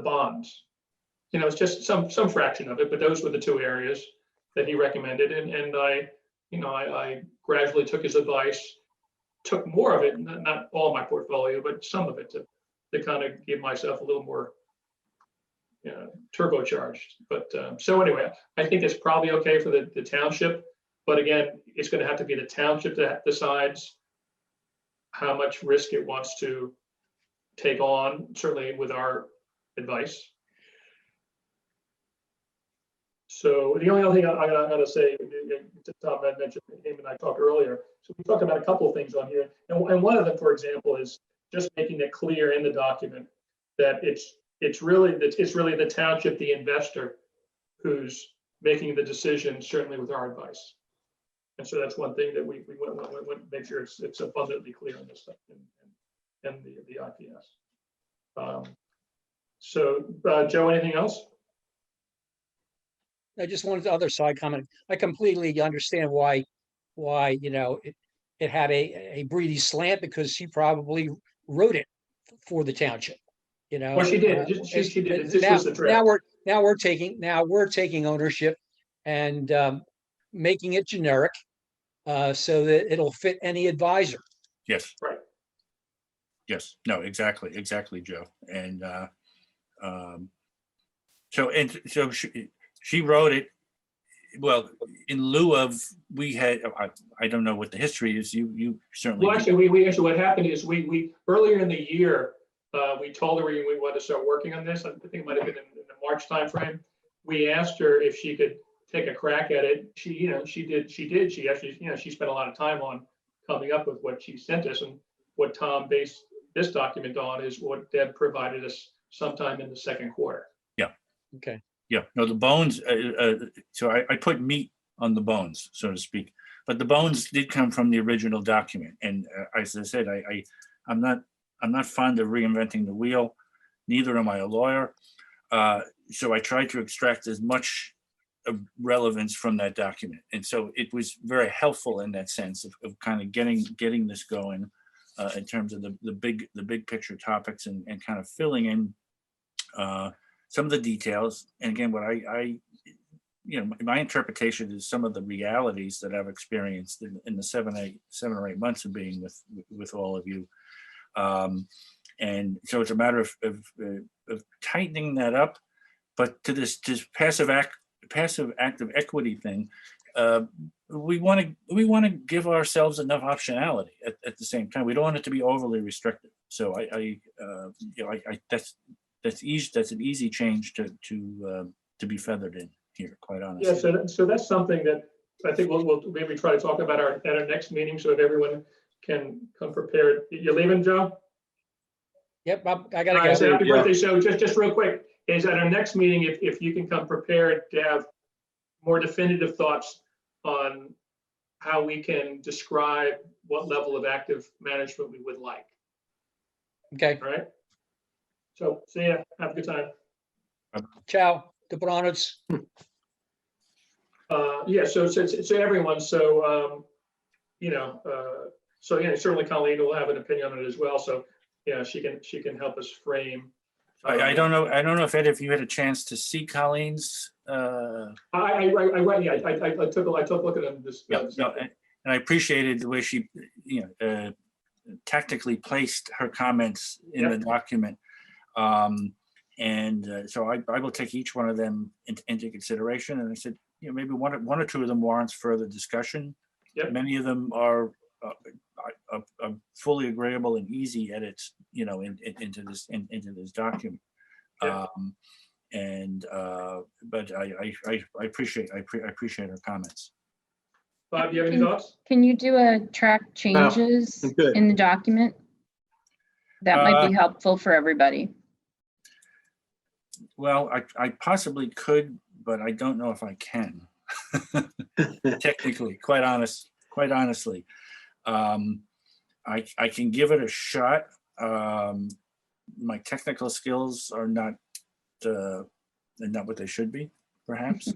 bonds. It's just some fraction of it, but those were the 2 areas that he recommended, and I gradually took his advice, took more of it, not all my portfolio, but some of it to kind of give myself a little more turbocharged. But so anyway, I think it's probably okay for the township, but again, it's going to have to be the township that decides how much risk it wants to take on, certainly with our advice. So the only other thing I gotta say, Tom had mentioned, him and I talked earlier. So we talked about a couple of things on here, and one of them, for example, is just making it clear in the document that it's really the township, the investor, who's making the decision, certainly with our advice. And so that's one thing that we want to make sure it's abundantly clear in this stuff and the IPS. So Joe, anything else? I just wanted the other side comment. I completely understand why it had a Breedy slant, because she probably wrote it for the township. Well, she did. She did. This was the draft. Now we're taking ownership and making it generic so that it'll fit any advisor. Yes. Right. Yes. No, exactly, Joe. And so she wrote it. Well, in lieu of, we had, I don't know what the history is. You certainly. Well, actually, we actually, what happened is we earlier in the year, we told her we wanted to start working on this. I think it might have been in the March timeframe. We asked her if she could take a crack at it. She did. She actually, she spent a lot of time on coming up with what she sent us, and what Tom based this document on is what Deb provided us sometime in the second quarter. Yeah. Okay. Yeah. No, the bones. So I put meat on the bones, so to speak. But the bones did come from the original document, and as I said, I'm not fond of reinventing the wheel. Neither am I a lawyer. So I tried to extract as much of relevance from that document. And so it was very helpful in that sense of kind of getting this going in terms of the big picture topics and kind of filling in some of the details. And again, what my interpretation is some of the realities that I've experienced in the 7 or 8 months of being with all of you. And so it's a matter of tightening that up. But to this passive active equity thing, we want to give ourselves enough optionality at the same time. We don't want it to be overly restrictive. So that's easy. That's an easy change to be feathered in here, quite honestly. Yeah, so that's something that I think we'll maybe try to talk about at our next meeting, so that everyone can come prepared. You're leaving, Joe? Yep, I All gotta right, so go. happy birthday. So just real quick, is at our next meeting, if you can come prepared to have more definitive thoughts on how we can describe what level of active management we would like. Okay, All right? So see ya. Have a good time. ciao, dobranoc. Yeah, so everyone, so, so yeah, certainly Colleen will have an opinion on it as well. So, yeah, she can help us frame. I don't know if Ed, if you had a chance to see Colleen's. I took a look at them. And I appreciated the way she, tactically placed her comments in the document. So I will take each one of them into consideration. And I said, maybe one or two of them warrants further discussion. Yep. Many of them are fully agreeable and easy edits, into this document. Yep. But I appreciate her comments. Bob, you have any thoughts? Can you do a track changes I'm good. in the document? That might be helpful for everybody. Well, I possibly could, but I don't know if I can. Technically, quite honestly. I can give it a shot. My technical skills are not what they should be, perhaps.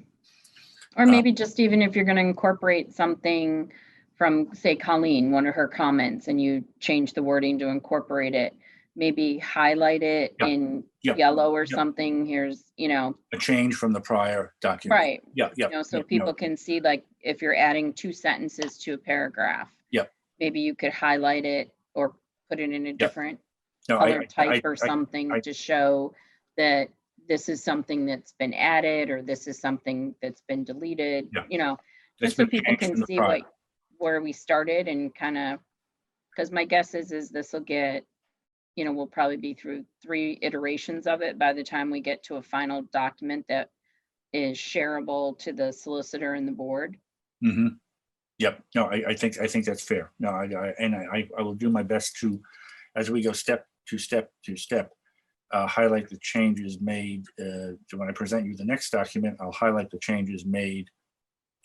Or maybe just even if you're going to incorporate something from, say, Colleen, one of her comments, and you change the wording to incorporate it, maybe highlight it in yellow or something. Here's, a change from the prior document. right. Yeah. So people can see, like, if you're adding 2 sentences to a paragraph. Yep. Maybe you could highlight it or put it in a different No, color type or something to show that this is something that's been added, or this is something that's been deleted, That's just so been people changed can from the see prior. where we started, and kind of, because my guess is this will get, we'll probably be through 3 iterations of it by the time we get to a final document that is shareable to the solicitor and the board. Mm-hmm. Yep. No, I think that's fair. No, I will do my best to, as we go step to step, highlight the changes made. So when I present you the next document, I'll highlight the changes made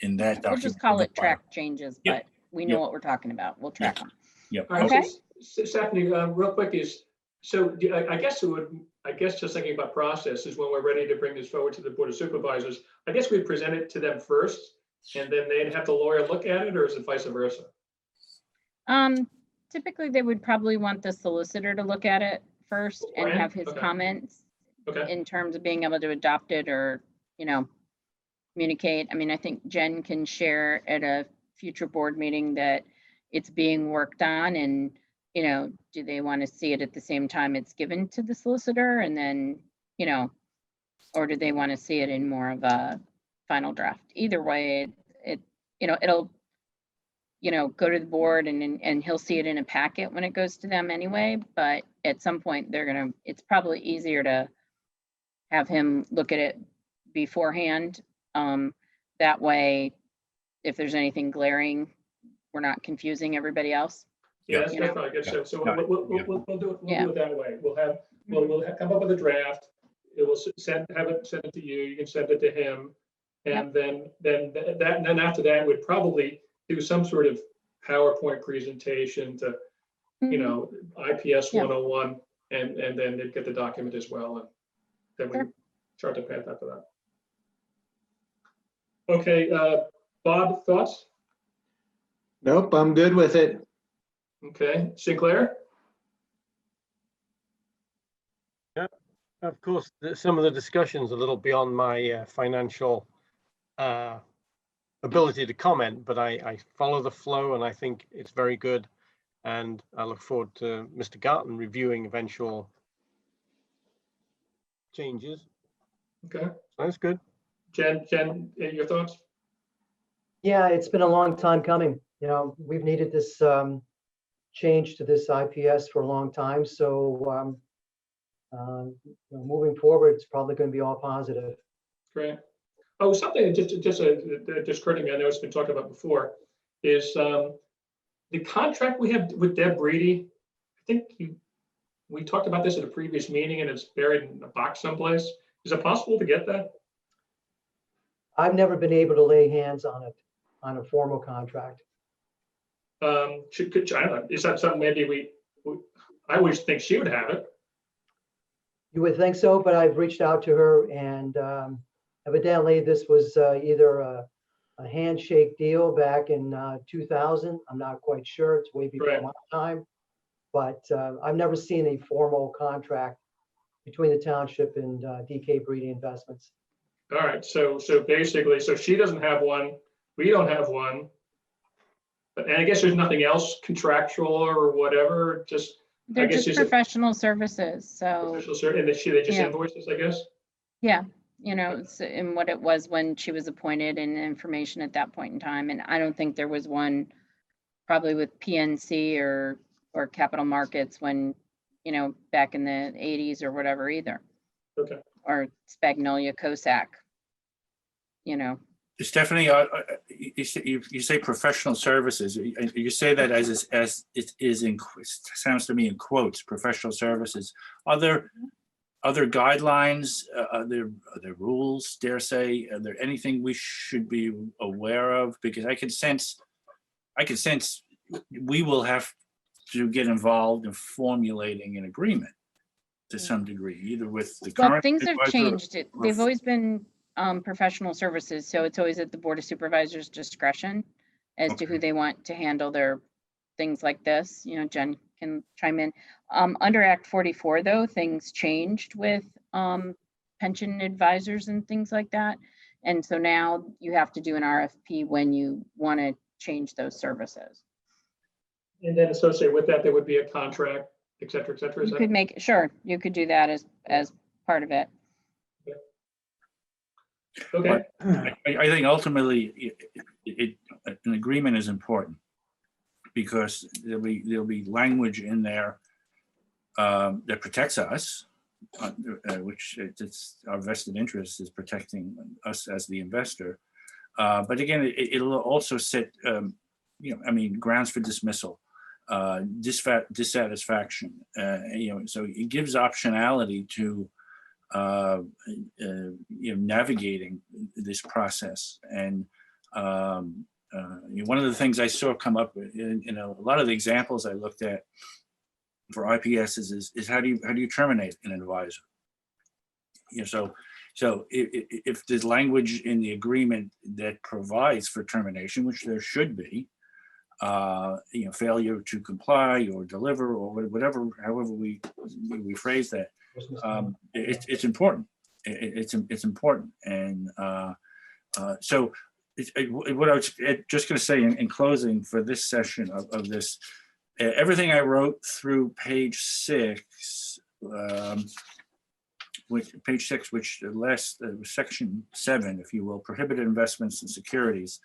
in that document. We'll just call it track changes, Yep. but we know what we're talking about. We'll track them. Yep. All right, Okay. so Stephanie, real quick I guess just thinking about process is when we're ready to bring this forward to the Board of Supervisors, I guess we present it to them first, and then they'd have the lawyer look at it, or is it vice versa? Typically, they would probably want the solicitor to look at it first and Right, have his okay. comments Okay, in terms of being able to adopt it or, communicate. I mean, I think Jen can share at a future board meeting that it's being worked on, and, do they want to see it at the same time it's given to the solicitor, and then, or do they want to see it in more of a final draft? Either way, it'll go to the board, and he'll see it in a packet when it goes to them anyway, but at some point it's probably easier to have him look at it beforehand. That way, if there's anything glaring, we're not confusing everybody else. yeah, that's probably good. So Got it. we'll do it that way. We'll come up with a draft. It will send it to you. You can send it to him. And then after that, we'd probably do some sort of PowerPoint presentation to, IPS 101, and then they'd get the document as well. And then we chart the path after that. Okay, Bob, thoughts? Nope, I'm good with it. Okay, Sinclair? Of course, some of the discussion's a little beyond my financial ability to comment, but I follow the flow, and I think it's very good. And I look forward to Mr. Garton reviewing eventual changes. Okay, Sounds good. Jen, your thoughts? Yeah, it's been a long time coming. You know, we've needed this change to this IPS for a long time. So moving forward, it's probably going to be all positive. Great. Oh, something that just occurred to me, I know it's been talked about before, is the contract we have with Deb Breedy. I think we talked about this at a previous meeting and it's buried in a box someplace. Is it possible to get that? I've never been able to lay hands on it, on a formal contract. I don't know, is that something maybe I always think she would have it. You would think so, but I've reached out to her and evidently this was either a handshake deal back in 2000. I'm not quite sure. It's way before Right. my time. But I've never seen a formal contract between the township and DK Breedy Investments. All right, so basically, so she doesn't have one, we don't have one. And I guess there's nothing else contractual or whatever, just They're guess just is it- professional services, so, official cert, and they just Yeah. invoice us, I guess? yeah, it's in what it was when she was appointed and information at that point in time. And I don't think there was one probably with PNC or Capital Markets when, back in the 80s or whatever either. Okay. Or Spagnolia Cosac, Stephanie, you say professional services. You say that as it is in, sounds to me in quotes, professional services. Are there other guidelines? Are there rules, dare say? Are there anything we should be aware of? Because I can sense we will have to get involved in formulating an agreement to some degree, either with the well, current things have advisor changed. or They've always been professional services, so it's always at the Board of Supervisors' discretion as to who Okay. they want to handle their things like this. Jen can chime in. Under Act 44, though, things changed with pension advisors and things like that. And so now you have to do an RFP when you want to change those services. And then associated with that, there would be a contract, et cetera, is You that? could make, sure, you could do that as part of it. Okay, I think ultimately an agreement is important because there'll be language in there that protects us, which it's our vested interest is protecting us as the investor. But again, it'll also set grounds for dismissal, dissatisfaction. So it gives optionality to navigating this process. And one of the things I saw come up in a lot of the examples I looked at for IPSs is how do you terminate an advisor? So if there's language in the agreement that provides for termination, which there should be, failure to comply or deliver or whatever, however we phrase that, it's important. It's important. And so what I was just going to say in closing for this session of this, everything I wrote through page 6, which the last section 7, if you will, prohibited investments in securities.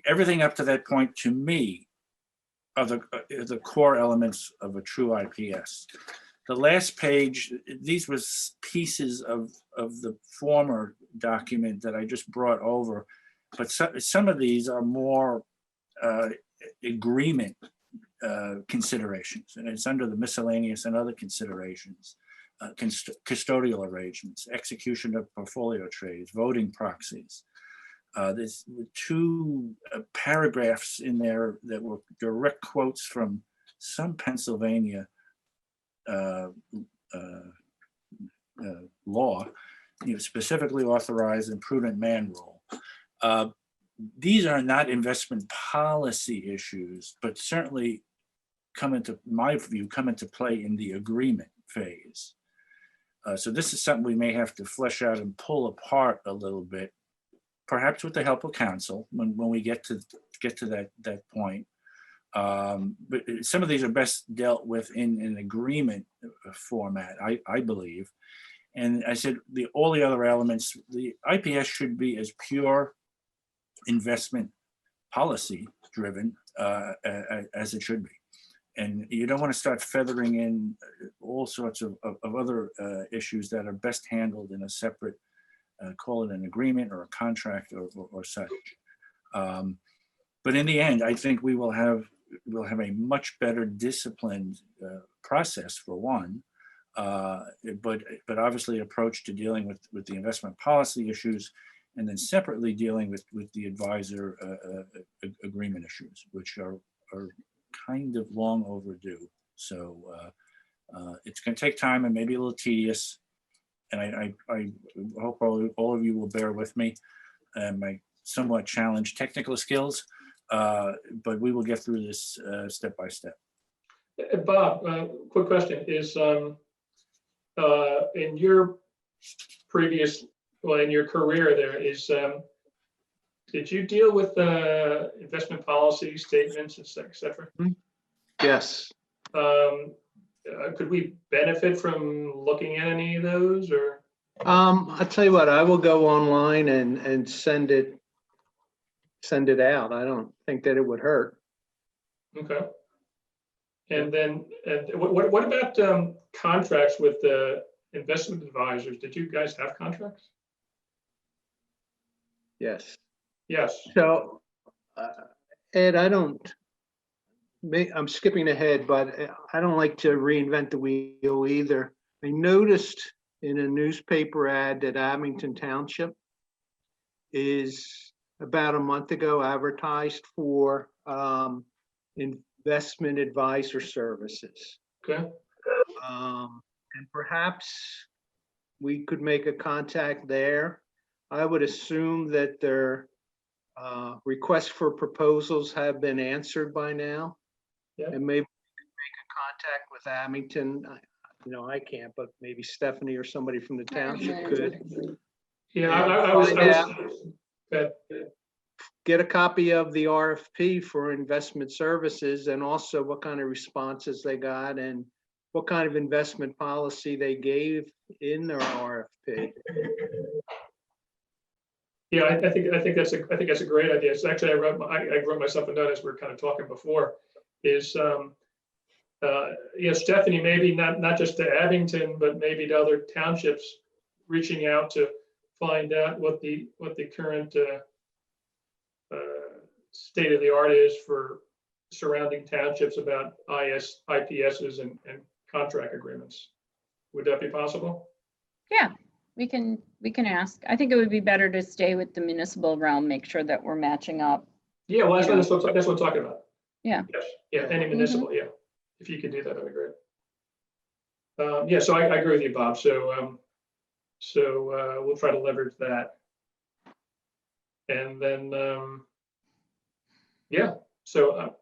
Everything up to that point, to me, are the core elements of a true IPS. The last page, these was pieces of the former document that I just brought over, but some of these are more agreement considerations, and it's under the miscellaneous and other considerations, custodial arrangements, execution of portfolio trades, voting proxies. There's 2 paragraphs in there that were direct quotes from some Pennsylvania law, specifically authorized in prudent man rule. These are not investment policy issues, but certainly come into play in the agreement phase. So this is something we may have to flesh out and pull apart a little bit, perhaps with the help of counsel when we get to that point. But some of these are best dealt with in an agreement format, I believe. And I said all the other elements, the IPS should be as pure investment policy driven as it should be. And you don't want to start feathering in all sorts of other issues that are best handled in a separate, call it an agreement or a contract or such. But in the end, I think we'll have a much better disciplined process for one, but obviously approach to dealing with the investment policy issues, and then separately dealing with the advisor agreement issues, which are kind of long overdue. So it's going to take time and maybe a little tedious. And I hope all of you will bear with me and my somewhat challenged technical skills, but we will get through this step by step. Bob, quick question is, in your in your career there is, did you deal with investment policy statements, et cetera? Yes. Could we benefit from looking at any of those, or? I'll tell you what, I will go online and send it out. I don't think that it would hurt. Okay. And then, what about contracts with the investment advisors? Did you guys have contracts? Yes. Yes. So, Ed, I'm skipping ahead, but I don't like to reinvent the wheel either. I noticed in a newspaper ad that Abington Township is about a month ago advertised for investment advisor services. Okay. And perhaps we could make a contact there. I would assume that their requests for proposals have been answered by now. Yeah. And maybe we could make a contact with Abington. I can't, but maybe Stephanie or somebody from the township could. Yeah, I was good. Get a copy of the RFP for investment services, and also what kind of responses they got and what kind of investment policy they gave in their RFP. Yeah, I think that's a great idea. It's actually, I wrote myself a note as we were kind of talking before, is Stephanie, maybe not just to Abington, but maybe to other townships, reaching out to find out what the current state of the art is for surrounding townships about IPSs and contract agreements. Would that be possible? Yeah, we can ask. I think it would be better to stay with the municipal realm, make sure that we're matching up. Yeah, well, that's what I'm talking about. Yeah. Yes, yeah, any municipal, yeah. If you could do that, that'd be great. Yeah, so I agree with you, Bob. So we'll try to leverage that. And then, yeah, so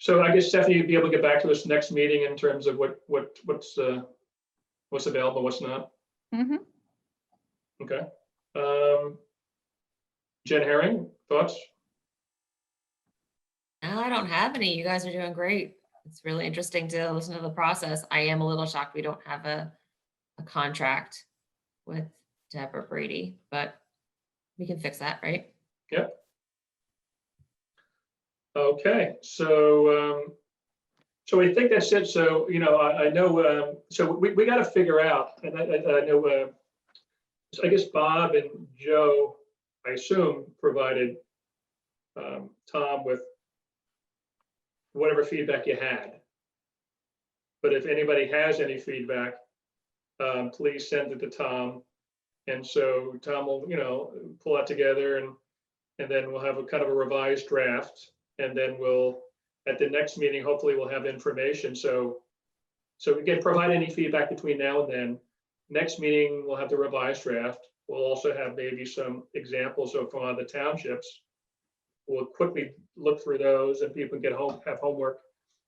I guess Stephanie, you'd be able to get back to us next meeting in terms of what's available, what's not. Mm-hmm. Okay. Jen Herring, thoughts? No, I don't have any. You guys are doing great. It's really interesting to listen to the process. I am a little shocked we don't have a contract with Deborah Brady, but we can fix that, right? Yep. Okay, so I think that's it. So, I know, so we got to figure out, and I know, I guess Bob and Joe, I assume, provided Tom with whatever feedback you had. But if anybody has any feedback, please send it to Tom. And so Tom will, pull that together, and then we'll have a kind of a revised draft. And then we'll, at the next meeting, hopefully we'll have information. So again, provide any feedback between now and then. Next meeting, we'll have the revised draft. We'll also have maybe some examples of one of the townships. We'll quickly look through those, and people can have homework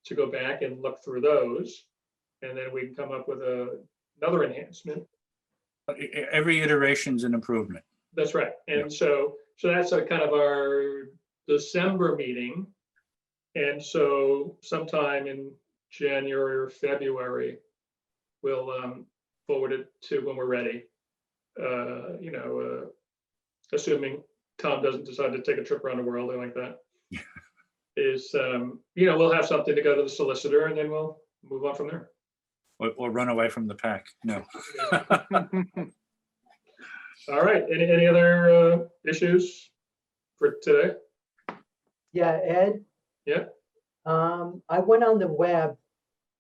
to go back and look through those. And then we can come up with another enhancement. Every iteration's an improvement. That's right. And so that's a kind of our December meeting. And so sometime in January or February, we'll forward it to when we're ready. Assuming Tom doesn't decide to take a trip around the world or like that, is, we'll have something to go to the solicitor and then we'll move on from there. Or run away from the pack. No. All right, any other issues for today? Yeah, Ed? Yeah. I went on the web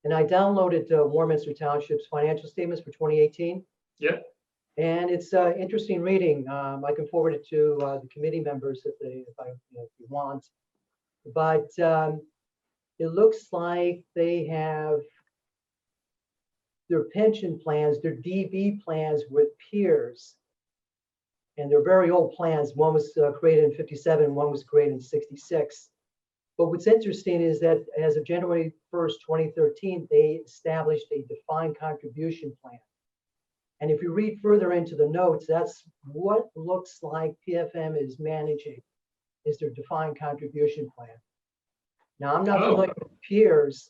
and I downloaded Warminster Township's financial statements for 2018. Yeah. And it's interesting reading. I can forward it to the committee members if you want. But it looks like they have their pension plans, their DB plans with peers. And they're very old plans. One was created in 57, one was created in 66. But what's interesting is that as of January 1st, 2013, they established a defined contribution plan. And if you read further into the notes, that's what looks like PFM is managing, is their defined contribution plan. Now, I'm not familiar with peers,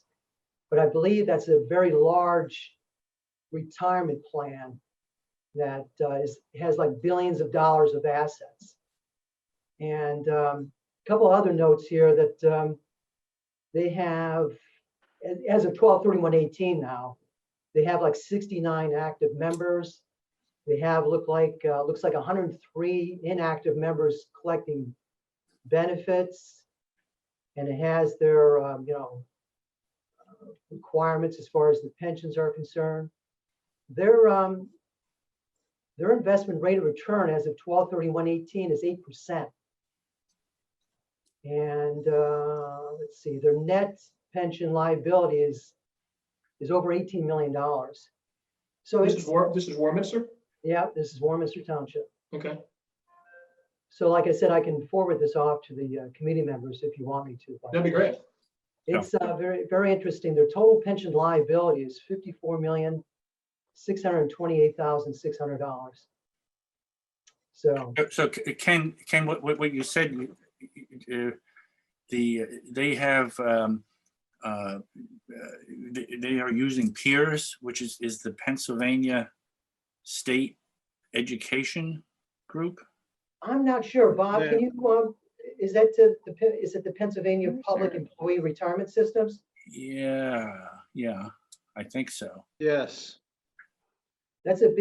but I believe that's a very large retirement plan that has like billions of dollars of assets. And a couple other notes here that they have, as of 12/31/18 now, they have like 69 active members. They have looks like 103 inactive members collecting benefits, and it has their requirements as far as the pensions are concerned. Their investment rate of return as of 12/31/18 is 8%. And let's see, their net pension liability is over $18 million. So This is Warminster? Yeah, this is Warminster Township. Okay. So like I said, I can forward this off to the committee members if you want me to. That'd be great. It's very, very interesting. Their total pension liability is $54,628,600. So Ken, what you said, they have, they are using PEERS, which is the Pennsylvania State Education Group. I'm not sure, Bob, Yeah. can you, is it the Pennsylvania Public Employee Retirement Systems? Yeah, I think so. Yes. That's a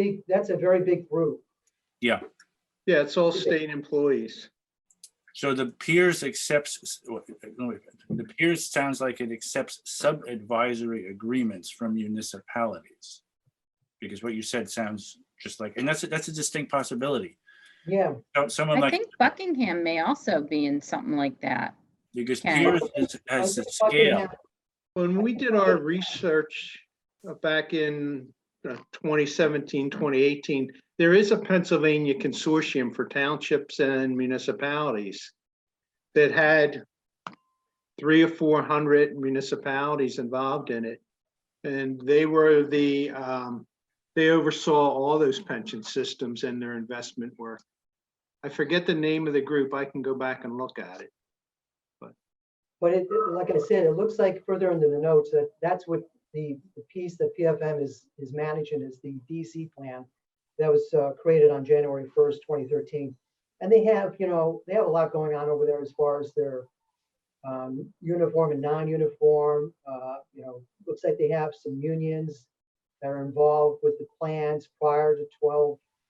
very big group. Yeah. Yeah, it's all state employees. So the PEERS accepts, the PEERS sounds like it accepts sub-advisory agreements from municipalities. Because what you said sounds just like, and that's a distinct possibility. Yeah. Someone I like, think Buckingham may also be in something like that. because Ken. PEERS has the scale. When we did our research back in 2017, 2018, there is a Pennsylvania consortium for townships and municipalities that had 300 or 400 municipalities involved in it. And they were they oversaw all those pension systems and their investment work. I forget the name of the group. I can go back and look at it. But like I said, it looks like further into the notes that that's what the piece that PFM is managing is the DC plan that was created on January 1st, 2013. And they have a lot going on over there as far as their uniform and non-uniform. Looks like they have some unions that are involved with the plans prior to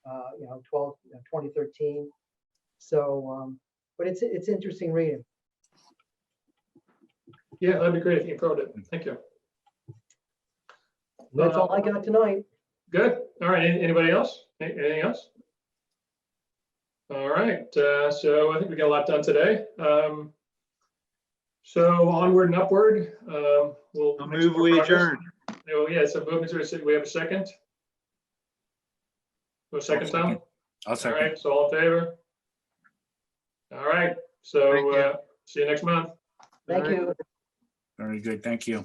2013. So, but it's interesting reading. Yeah, that'd be great if you forward it. Thank you. That's all I got tonight. Good. All right. Anybody else? Anything else? All right. So I think we got a lot done today. So onward and upward. We'll I'll make move, some more we progress. adjourn. Oh, yeah. So moving to we have a second. A second, Tom? I'll All second. right. So all in favor? All right. So Thank you. see you next month. Thank All right. you. Very good. Thank you.